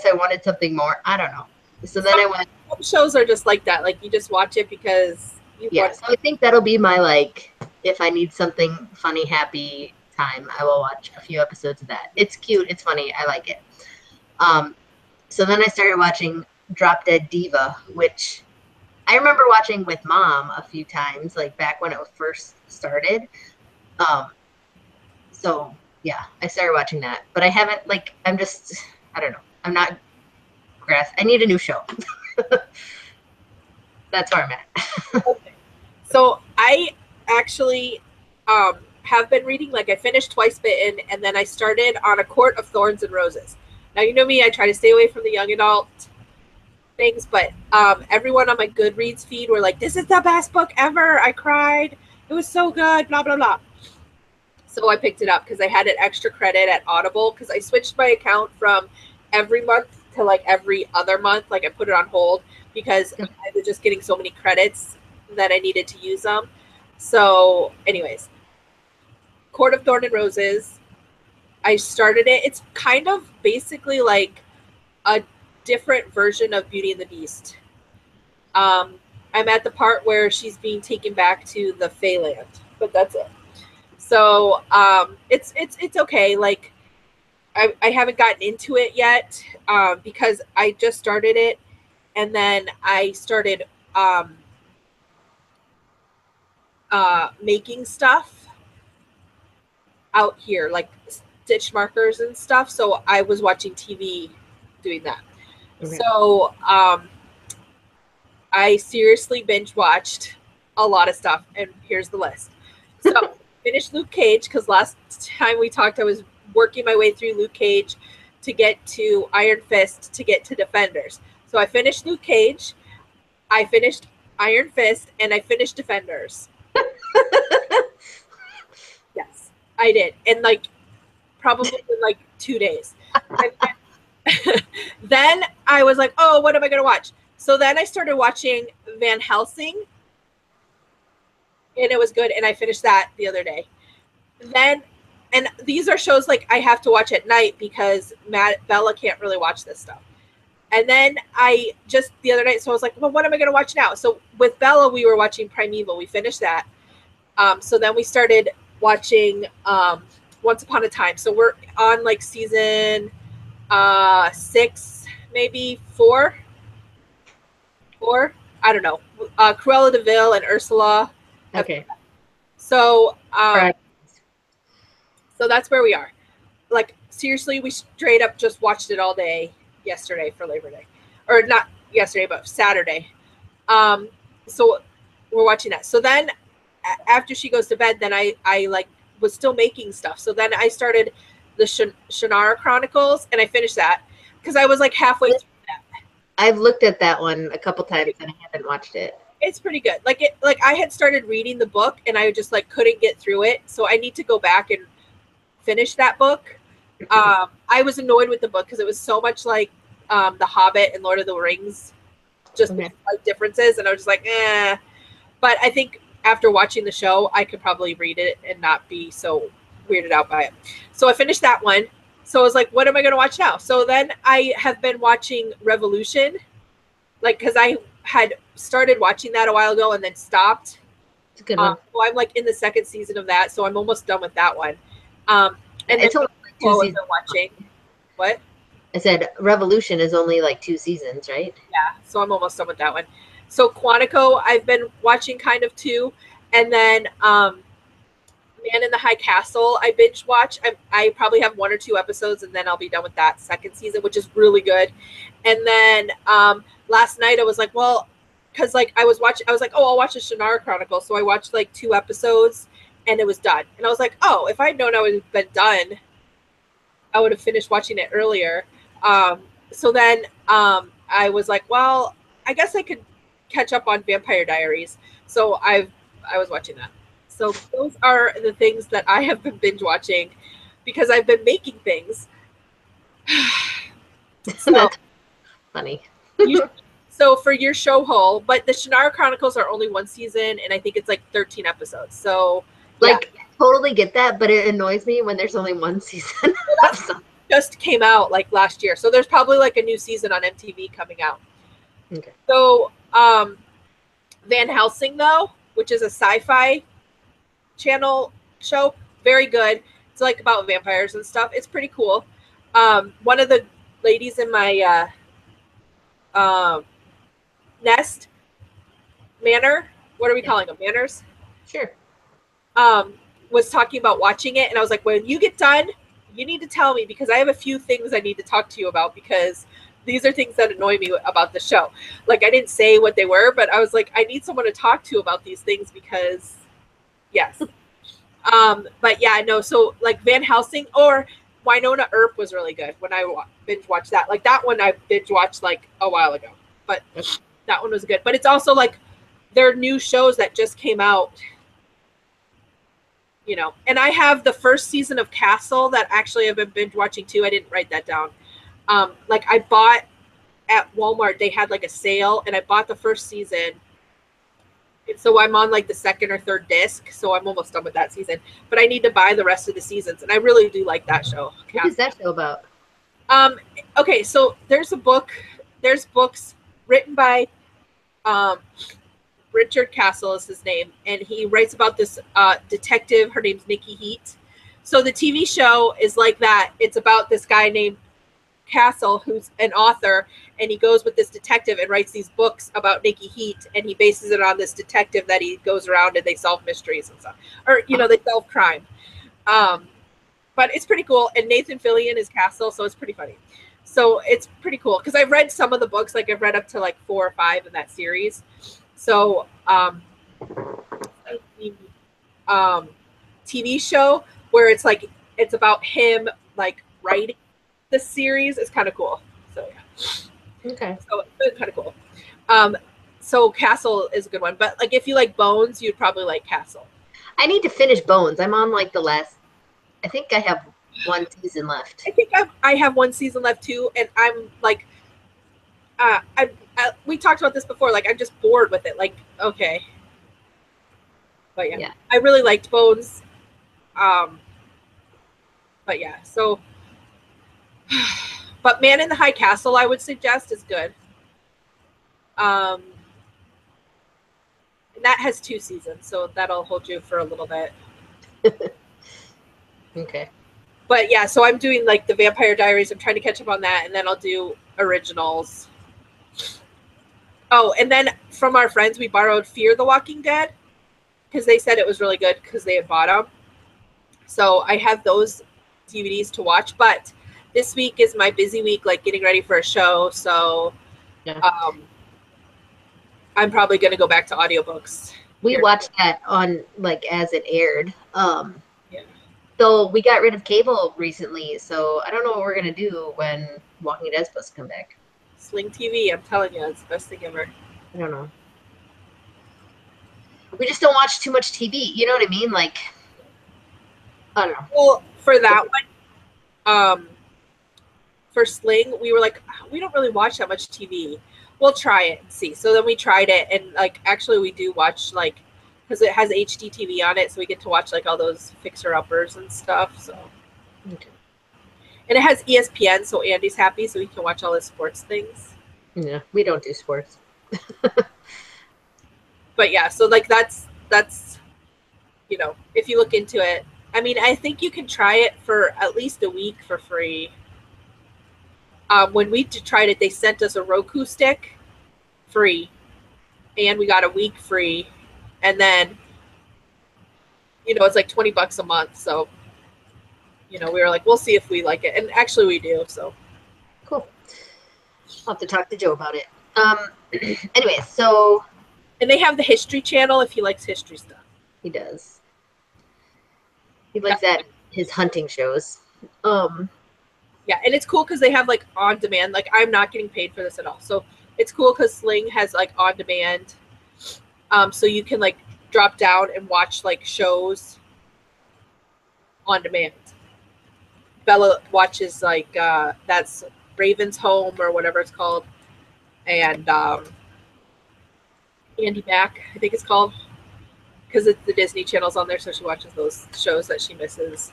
I wanted something more. I don't know. So then I went. Some shows are just like that. Like you just watch it because you yeah. So I think that'll be my like, if I need something funny, happy time, I will watch a few episodes of that. It's cute. It's funny. I like it. So then I started watching Drop Dead Diva, which I remember watching with Mom a few times, like back when it first started. So yeah, I started watching that, but I haven't like, I don't know. I'm not I need a new show. That's where I'm at. Okay. So I actually have been reading, like I finished Twice Bitten, and then I started on A Court of Thorns and Roses. Now, you know me, I try to stay away from the young adult things, but everyone on my Goodreads feed were like, this is the best book ever. I cried. It was so good, blah, blah, blah. So I picked it up because I had an extra credit at Audible because I switched my account from every month to like every other month. Like I put it on hold because I was just getting so many credits that I needed to use them. So anyways, Court of Thorn and Roses. I started it. It's kind of basically like a different version of Beauty and the Beast. I'm at the part where she's being taken back to the Feyland, but that's it. So it's okay. Like I haven't gotten into it yet because I just started it, and then I started making stuff out here, like stitch markers and stuff. So I was watching TV doing that. Okay. So I seriously binge watched a lot of stuff, and here's the list. So finished Luke Cage because last time we talked, I was working my way through Luke Cage to get to Iron Fist to get to Defenders. So I finished Luke Cage, I finished Iron Fist, and I finished Defenders. Yes, I did. And like probably in like 2 days. Then I was like, oh, what am I going to watch? So then I started watching Van Helsing, and it was good. And I finished that the other day. Then, and these are shows like I have to watch at night because Bella can't really watch this stuff. And then I just the other night, so I was like, well, what am I going to watch now? So with Bella, we were watching Primeval. We finished that. So then we started watching Once Upon a Time. So we're on like season 6, maybe 4. I don't know, Cruella de Vil and Ursula. Okay. So, Right. so that's where we are. Like, seriously, we straight up just watched it all day yesterday for Labor Day. Or not yesterday, but Saturday. So we're watching that. So then after she goes to bed, then I like was still making stuff. So then I started the Shannara Chronicles, and I finished that because I was like halfway through that. I've looked at that one a couple times and I haven't watched it. It's pretty good. Like I had started reading the book and I just like couldn't get through it. So I need to go back and finish that book. I was annoyed with the book because it was so much like The Hobbit and Lord of the Rings, just like differences, and I was just like, eh. But I think after watching the show, I could probably read it and not be so weirded out by it. So I finished that one. So I was like, what am I going to watch now? So then I have been watching Revolution, like, because I had started watching that a while ago and then stopped. It's a good one. So I'm like in the second season of that, so I'm almost done with that one. And it's then only like 2 seasons. Watching. What? I said Revolution is only like 2 seasons, right? Yeah, so I'm almost done with that one. So Quantico, I've been watching kind of too, and then Man in the High Castle, I binge watch. I probably have 1 or 2 episodes, and then I'll be done with that second season, which is really good. And then last night I was like, well, because like I was like, oh, I'll watch the Shannara Chronicle. So I watched like 2 episodes, and it was done. And I was like, oh, if I'd known I would have been done, I would have finished watching it earlier. So then I was like, well, I guess I could catch up on Vampire Diaries. So I was watching that. So those are the things that I have been binge watching because I've been making things. So, that's funny. So for your show hole, but the Shannara Chronicles are only 1 season, and I think it's like 13 episodes. So like, yeah. Totally get that, but it annoys me when there's only 1 season. Just came out like last year, so there's probably like a new season on MTV coming out. Okay. So Van Helsing, though, which is a sci-fi channel show, very good. It's like about vampires and stuff. It's pretty cool. One of the ladies in my nest manor, what are we calling them, manors? Sure. Was talking about watching it, and I was like, when you get done, you need to tell me because I have a few things I need to talk to you about because these are things that annoy me about the show. Like, I didn't say what they were, but I was like, I need someone to talk to about these things because yes. But yeah, no, so like Van Helsing or Winona Earp was really good when I binge watched that. Like that one I binge watched like a while ago, but that one was good. But it's also like their new shows that just came out, you know, and I have the first season of Castle that actually I've been binge watching too. I didn't write that down. Like I bought at Walmart, they had like a sale and I bought the first season. And so I'm on like the 2nd or 3rd disc. So I'm almost done with that season, but I need to buy the rest of the seasons. And I really do like that show. What is that show about? Okay. So there's books written by, Richard Castle is his name. And he writes about this, detective. Her name's Nikki Heat. So the TV show is like that. It's about this guy named Castle, who's an author, and he goes with this detective and writes these books about Nikki Heat, and he bases it on this detective that he goes around and they solve mysteries and stuff, or you know, they solve crime. But it's pretty cool, and Nathan Fillion is Castle, so it's pretty funny. So it's pretty cool because I've read some of the books, like I've read up to like 4 or 5 in that series. So TV show where it's like it's about him like writing the series is kind of cool. So yeah. Okay. So it's kind of cool. So Castle is a good one, but like if you like Bones, you'd probably like Castle. I need to finish Bones. I'm on like the last. I think I have 1 season left. I think I have 1 season left too, and I'm like, we talked about this before. Like I'm just bored with it. Like okay, but yeah. I really liked Bones. But yeah, so. But Man in the High Castle, I would suggest, is good. And that has 2 seasons, so that'll hold you for a little bit. Okay. But yeah, so I'm doing like the Vampire Diaries. I'm trying to catch up on that, and then I'll do originals. Oh, and then from our friends, we borrowed Fear the Walking Dead because they said it was really good because they had bought them. So I have those DVDs to watch. But this week is my busy week, like getting ready for a show. So Yeah. I'm probably going to go back to audiobooks. We watched that on like as it aired. Yeah. So we got rid of cable recently, so I don't know what we're gonna do when Walking Dead's supposed to come back. Sling TV, I'm telling you, it's the best thing ever. I don't know. We just don't watch too much TV. You know what I mean? Like, I don't know. Well, for that one, for Sling, we were like, we don't really watch that much TV. We'll try it and see. So then we tried it, and like actually we do watch like because it has HD TV on it, so we get to watch like all those fixer-uppers and stuff. So, Okay. And it has ESPN, so Andy's happy, so he can watch all his sports things. Yeah, we don't do sports. But yeah, so like that's you know, if you look into it, I mean, I think you can try it for at least a week for free. When we tried it, they sent us a Roku stick free, and we got a week free, and then you know it's like $20 a month. So you know we were like, we'll see if we like it, and actually we do. So cool. I'll have to talk to Joe about it. Anyway, so and they have the History Channel if he likes history stuff. He does. He likes that his hunting shows. Yeah, and it's cool because they have like on demand. Like I'm not getting paid for this at all, so it's cool because Sling has like on demand. So you can like drop down and watch like shows on demand. Bella watches like that's Raven's Home or whatever it's called, and Andy Mack, I think it's called, because it's the Disney Channel's on there, so she watches those shows that she misses.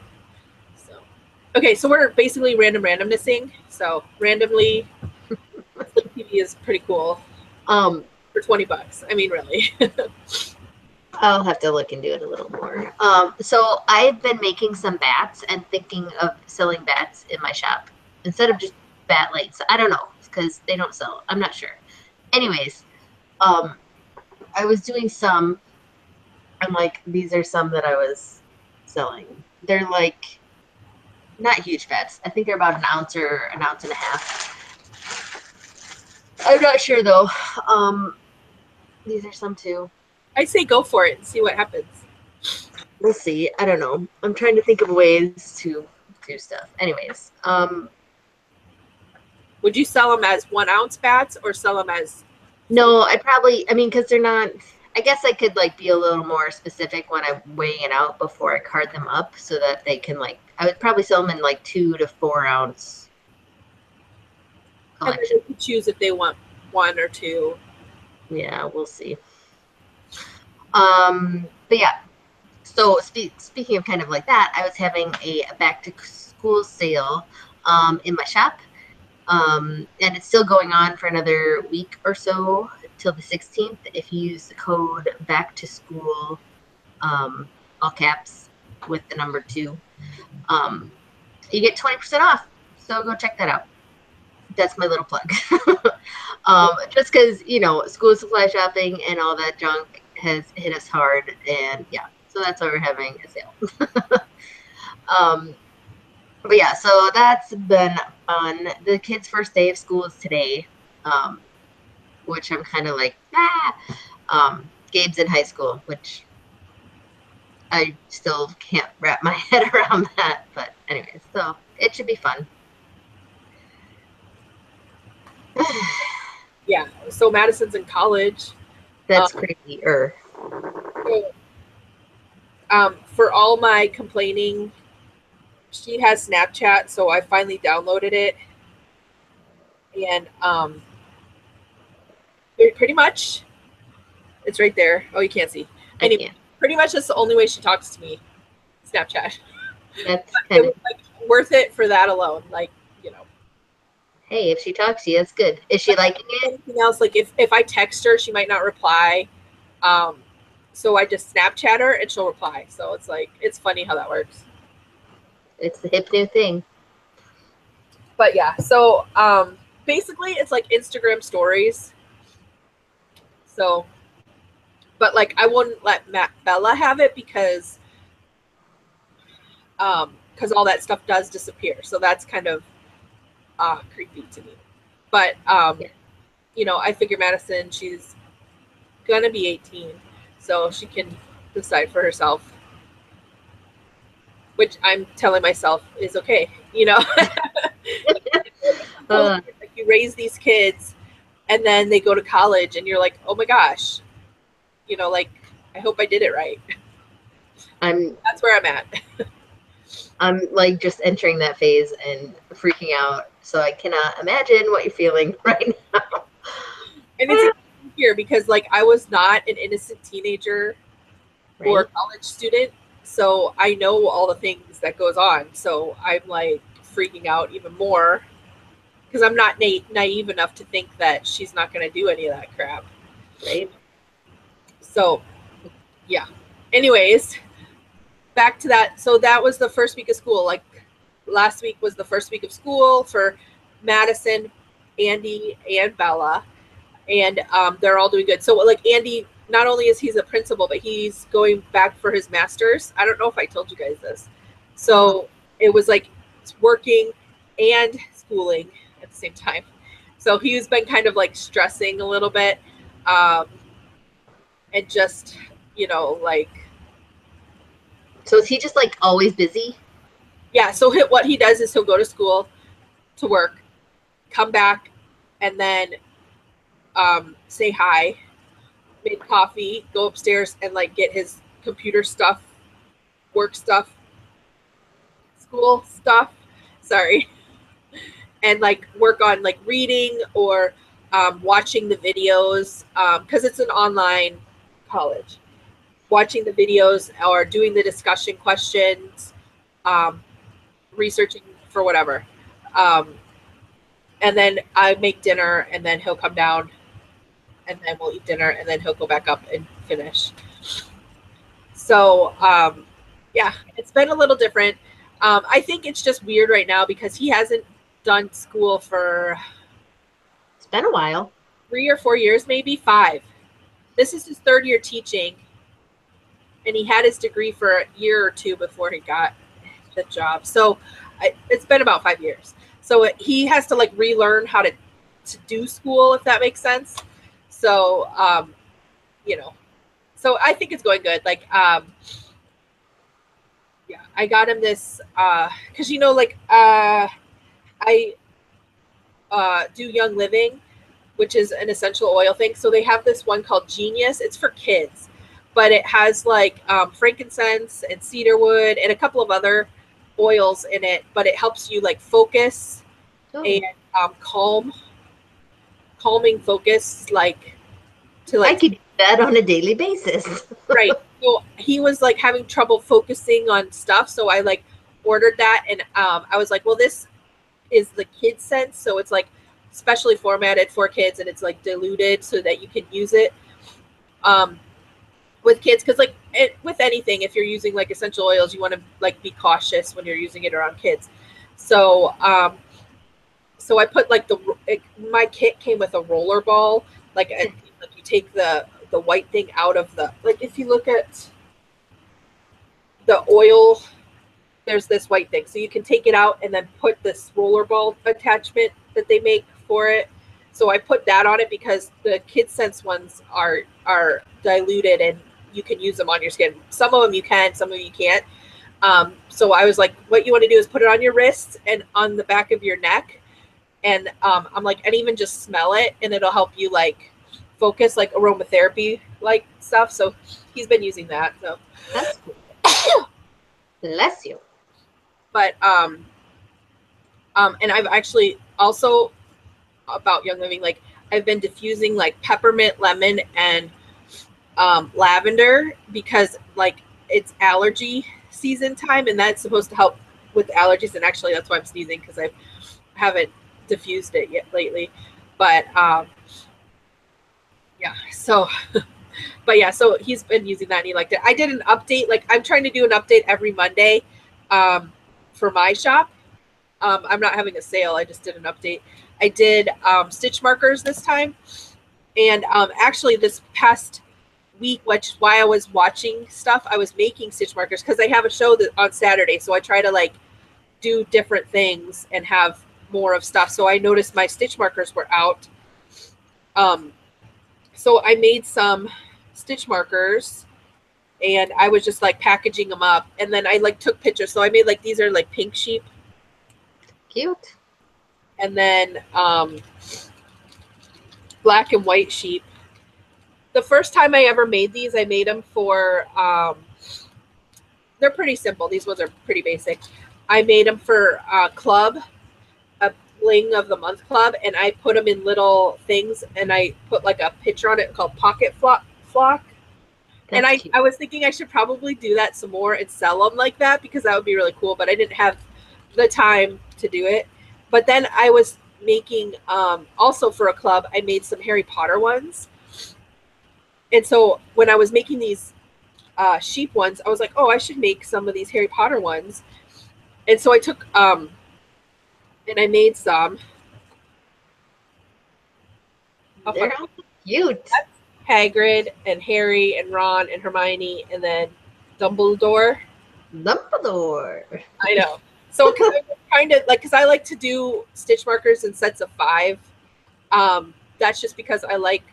So, okay, so we're basically randomnessing. So randomly, TV is pretty cool. For $20, I mean, really. I'll have to look into it a little more. So I've been making some bats and thinking of selling bats in my shop instead of just bat lights. I don't know because they don't sell. I'm not sure. Anyways, I was doing some. I'm like, these are some that I was selling. They're like not huge bats. I think they're about an ounce or an ounce and a half. I'm not sure though. These are some too. I say go for it and see what happens. We'll see. I don't know. I'm trying to think of ways to do stuff. Anyways, would you sell them as 1 ounce bats or sell them as? No, I mean, because they're not. I guess I could like be a little more specific when I'm weighing it out before I card them up, so that they can like. I would probably sell them in like 2 to 4 ounce collection. And they can choose if they want 1 or 2. Yeah, we'll see. But yeah. So speaking of kind of like that, I was having a back to school sale in my shop. And it's still going on for another week or so till the 16th. If you use the code back to school, all caps with the number 2, you get 20% off. So go check that out. That's my little plug. Just because, you know, school supply shopping and all that junk has hit us hard. And yeah, so that's why we're having a sale. But yeah, so that's been fun. The kids' first day of school is today, which I'm kind of like, Gabe's in high school, which I still can't wrap my head around that. But anyways, so it should be fun. Yeah, so Madison's in college. That's crazy. For all my complaining, she has Snapchat, so I finally downloaded it. And pretty much, it's right there. Oh, you can't see. Anyway, pretty much that's the only way she talks to me, Snapchat. That's kind of like worth it for that alone. Like, you know. Hey, if she talks to you, that's good. Is she liking it? Anything else? Like if I text her, she might not reply. So I just Snapchat her and she'll reply. So it's like, it's funny how that works. It's the hip new thing. But yeah, so basically it's like Instagram stories. So, but like I wouldn't let Bella have it because all that stuff does disappear. So that's kind of creepy to me. But you know, I figure Madison, she's gonna be 18, so she can decide for herself, which I'm telling myself is okay. You know, like you raise these kids, and then they go to college, and you're like, oh my gosh, you know, like I hope I did it right. That's where I'm at. I'm like just entering that phase and freaking out. So I cannot imagine what you're feeling right now. And it's here because like I was not an innocent teenager or college student, so I know all the things that goes on. So I'm like freaking out even more because I'm not naive enough to think that she's not going to do any of that crap. Right. So yeah. Anyways, back to that. So that was the first week of school. Like last week was the first week of school for Madison, Andy, and Bella. And they're all doing good. So like Andy, not only is he's a principal, but he's going back for his master's. I don't know if I told you guys this. So it was like working and schooling at the same time. So he's been kind of like stressing a little bit. And just, you know, like. So is he just like always busy? Yeah. So what he does is he'll go to school to work, come back, and then say hi, make coffee, go upstairs and like get his computer stuff, work stuff, school stuff, and like work on like reading or watching the videos because it's an online college, watching the videos or doing the discussion questions, researching for whatever, and then I make dinner and then he'll come down and then we'll eat dinner and then he'll go back up and finish. So yeah, it's been a little different. I think it's just weird right now because he hasn't done school for, it's been a while, 3 or 4 years, maybe 5. This is his 3rd year teaching, and he had his degree for a year or 2 before he got the job. So it's been about 5 years. So he has to like relearn how to do school, if that makes sense. So, you know, so I think it's going good. Like, yeah, I got him this, cause you know, like, I, do Young Living, which is an essential oil thing. So they have this one called Genius. It's for kids, but it has like, frankincense and cedarwood and a couple of other oils in it, but it helps you like focus and, calming focus, like to like. I could do that on a daily basis. Right. So he was like having trouble focusing on stuff. So I like ordered that and I was like, well, this is the kid scent. So it's like specially formatted for kids and it's like diluted so that you can use it with kids. Cause like with anything, if you're using like essential oils, you want to like be cautious when you're using it around kids. So, so I put like my kit came with a roller ball, like you take the white thing out of the, like if you look at the oil, there's this white thing. So you can take it out and then put this roller ball attachment that they make for it. So I put that on it because the Kid Sense ones are diluted and you can use them on your skin. Some of them you can, some of them you can't. So I was like, what you want to do is put it on your wrists and on the back of your neck. And I'm like, and even just smell it and it'll help you like focus, like aromatherapy like stuff. So he's been using that. So that's cool. Bless you. But and I've actually also about Young Living, like I've been diffusing like peppermint, lemon, and lavender because like it's allergy season time and that's supposed to help with allergies. And actually that's why I'm sneezing because I haven't diffused it yet lately. But yeah, so but yeah, so he's been using that and he liked it. I did an update, like I'm trying to do an update every Monday for my shop. I'm not having a sale, I just did an update. I did stitch markers this time And actually this past week, which is why I was watching stuff, I was making stitch markers because I have a show on Saturday. So I try to like do different things and have more of stuff. So I noticed my stitch markers were out. So I made some stitch markers and I was just like packaging them up. And then I like took pictures. So I made like, these are like pink sheep. Cute. And then black and white sheep. The first time I ever made these, I made them for, they're pretty simple. These ones are pretty basic. I made them for a club, a Bling of the Month club, and I put them in little things, and I put like a picture on it called Pocket Flock. And I was thinking I should probably do that some more and sell them like that because that would be really cool, but I didn't have the time to do it. But then I was making, also for a club, I made some Harry Potter ones. And so when I was making these sheep ones, I was like, oh, I should make some of these Harry Potter ones. And so I took, and I made some. They're cute. That's Hagrid and Harry and Ron and Hermione and then Dumbledore. I know. So kind of like, because I like to do stitch markers in sets of 5. That's just because I like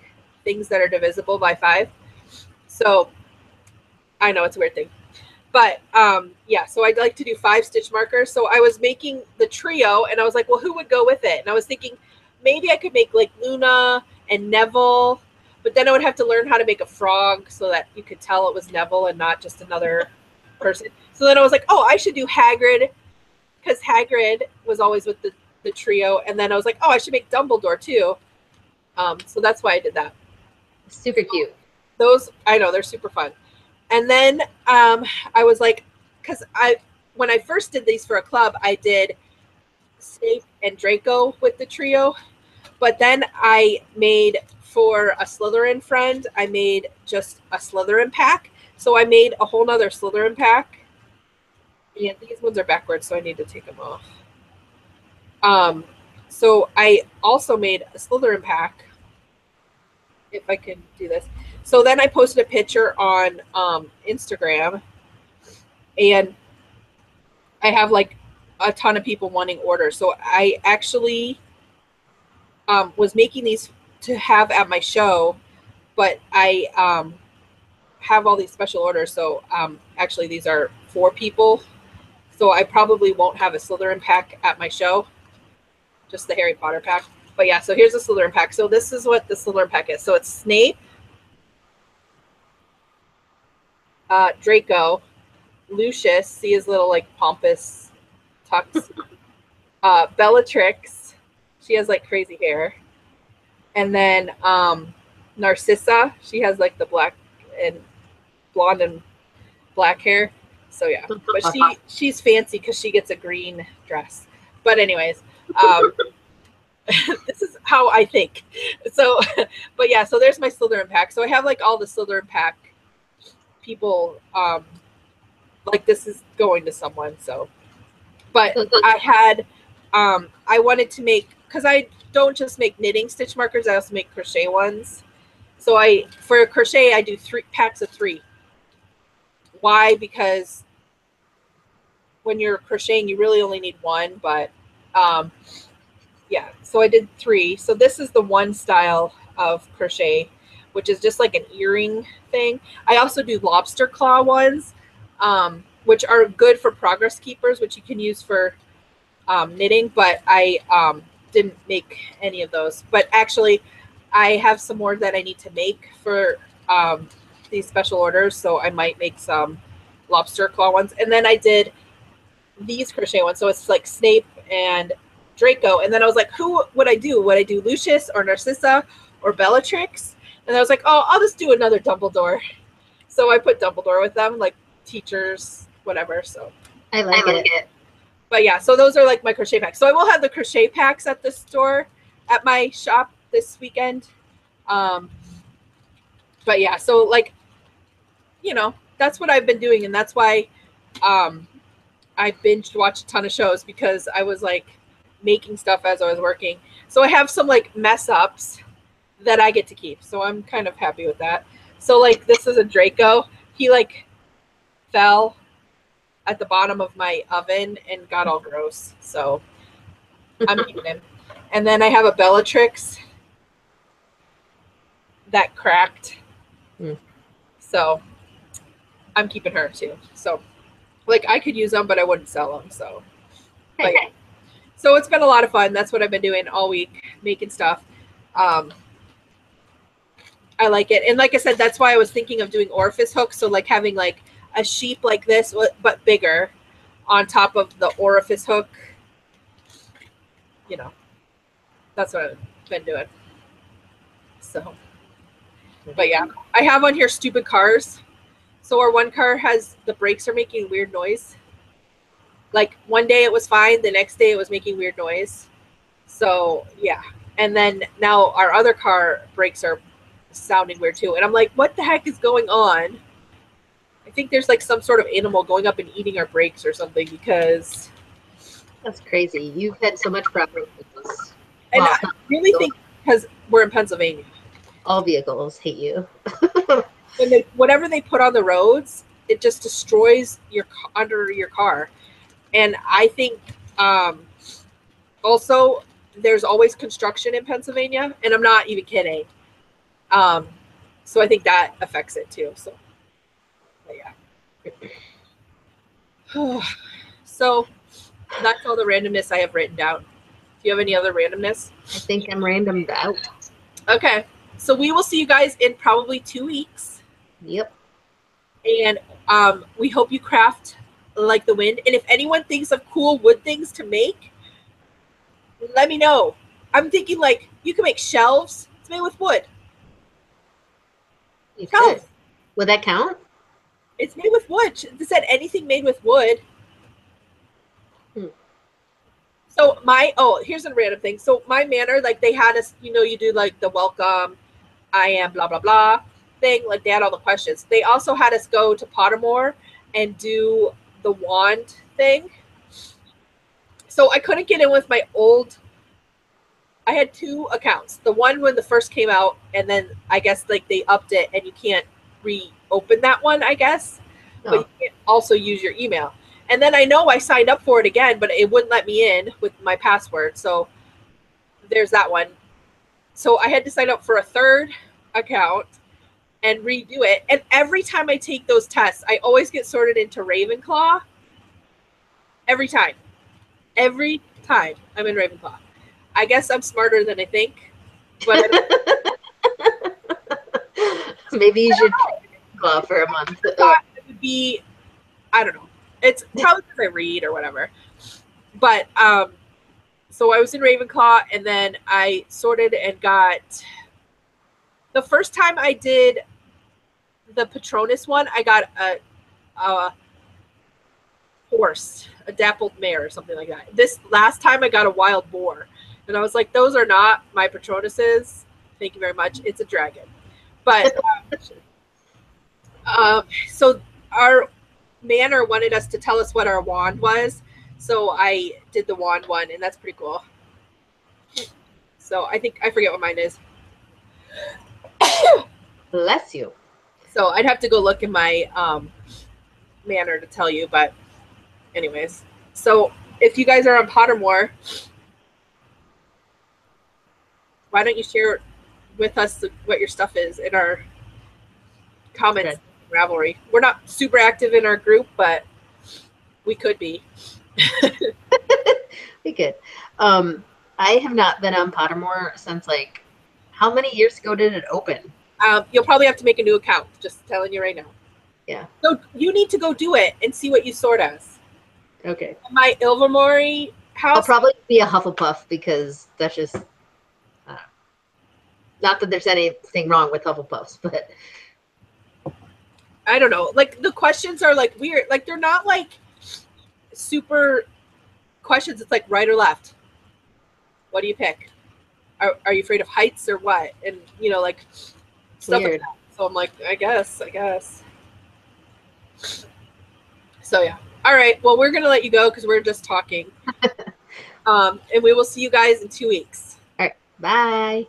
things that are divisible by 5. So I know it's a weird thing, but yeah, so I'd like to do 5 stitch markers. So I was making the trio and I was like, well, who would go with it? And I was thinking maybe I could make like Luna and Neville, but then I would have to learn how to make a frog so that you could tell it was Neville and not just another person. So then I was like, oh, I should do Hagrid because Hagrid was always with the trio. And then I was like, oh, I should make Dumbledore too. So that's why I did that. Super cute. Those, I know, they're super fun. And then I was like, because when I first did these for a club, I did Snape and Draco with the trio. But then I made, for a Slytherin friend, I made just a Slytherin pack. So I made a whole nother Slytherin pack. And these ones are backwards, so I need to take them off. So I also made a Slytherin pack, if I can do this. So then I posted a picture on Instagram, and I have like a ton of people wanting orders. So I actually was making these to have at my show, but I have all these special orders. So actually these are 4 people. So I probably won't have a Slytherin pack at my show, just the Harry Potter pack. But yeah, so here's the Slytherin pack. So this is what the Slytherin pack is. So it's Snape, Draco, Lucius, see his little like pompous tux, Bellatrix, she has like crazy hair, and then Narcissa, she has like the black and blonde and black hair. So yeah, but she's fancy because she gets a green dress. But anyways, this is how I think. So, but yeah, so there's my Slytherin pack. So I have like all the Slytherin pack people, like this is going to someone. So, but I had, I wanted to make, because I don't just make knitting stitch markers, I also make crochet ones. So for crochet, I do 3 packs of 3. Why? Because when you're crocheting, you really only need 1, but yeah, so I did 3. So this is the one style of crochet, which is just like an earring thing. I also do lobster claw ones, which are good for progress keepers, which you can use for knitting, but I didn't make any of those. But actually, I have some more that I need to make for these special orders, so I might make some lobster claw ones. And then I did these crochet ones, so it's like Snape and Draco. And then I was like, who would I do? Would I do Lucius or Narcissa or Bellatrix? And I was like, oh, I'll just do another Dumbledore. So I put Dumbledore with them, like teachers, whatever. So I like it. But yeah, so those are like my crochet packs. So I will have the crochet packs at the store at my shop this weekend. But yeah, so like, you know, that's what I've been doing. And that's why I binged watched a ton of shows, because I was like making stuff as I was working. So I have some like mess ups that I get to keep. So I'm kind of happy with that. So like this is a Draco. He like fell at the bottom of my oven and got all gross. So I'm keeping him. And then I have a Bellatrix that cracked. So I'm keeping her too. So like I could use them, but I wouldn't sell them. So, but, yeah. So it's been a lot of fun. That's what I've been doing all week, making stuff. I like it. And like I said, that's why I was thinking of doing orifice hooks. So like having like a sheep like this, but bigger on top of the orifice hook. You know, that's what I've been doing. So, but yeah, I have on here stupid cars. So our one car has, the brakes are making weird noise. Like one day it was fine. The next day it was making weird noise. So yeah. And then now our other car brakes are sounding weird too. And I'm like, what the heck is going on? I think there's like some sort of animal going up and eating our brakes or something, because that's crazy. You've had so much problems with this. And I really think because we're in Pennsylvania. All vehicles hate you. And whatever they put on the roads, it just destroys under your car. And I think also there's always construction in Pennsylvania, and I'm not even kidding. So I think that affects it too. So, but yeah. So that's all the randomness I have written down. Do you have any other randomness? I think I'm randomed out. Okay. So we will see you guys in probably 2 weeks. Yep. And we hope you craft like the wind. And if anyone thinks of cool wood things to make, let me know. I'm thinking like you can make shelves. It's made with wood. You could. Would that count? It's made with wood. It said anything made with wood. So here's a random thing. So my manor, like they had us, you do like the welcome, I am blah, blah, blah thing. Like they had all the questions. They also had us go to Pottermore and do the wand thing. So I couldn't get in with my I had 2 accounts. The one when the first came out, and then I guess like they upped it and you can't reopen that one, I guess. Oh. But you can also use your email. And then I know I signed up for it again, but it wouldn't let me in with my password. So there's that one. So I had to sign up for a 3rd account and redo it. And every time I take those tests, I always get sorted into Ravenclaw. Every time. Every time I'm in Ravenclaw. I guess I'm smarter than I think. But maybe you should Ravenclaw for a month. It would be, I don't know. It's probably because I read or whatever. But so I was in Ravenclaw, and then I sorted and got the first time I did the Patronus one, I got a horse, a dappled mare or something like that. This last time I got a wild boar. And I was like, those are not my Patronuses. Thank you very much. It's a dragon. But so our manor wanted us to tell us what our wand was, so I did the wand one, and that's pretty cool. So I forget what mine is. Bless you. So I'd have to go look in my manor to tell you, but anyways. So if you guys are on Pottermore, why don't you share with us what your stuff is in our comments? Okay. Ravelry. We're not super active in our group, but we could be. We could. I have not been on Pottermore since like, how many years ago did it open? You'll probably have to make a new account. Just telling you right now. Yeah. So you need to go do it and see what you sort as. Okay. My Ilvermorny house. I'll probably be a Hufflepuff because that's just, not that there's anything wrong with Hufflepuffs, but I don't know. Like the questions are like weird. Like they're not like super questions. It's like right or left. What do you pick? Are you afraid of heights or what? And like stuff weird. Like that. So I'm like, I guess. So yeah. All right. Well, we're gonna let you go because we're just talking. And we will see you guys in 2 weeks. All right. Bye.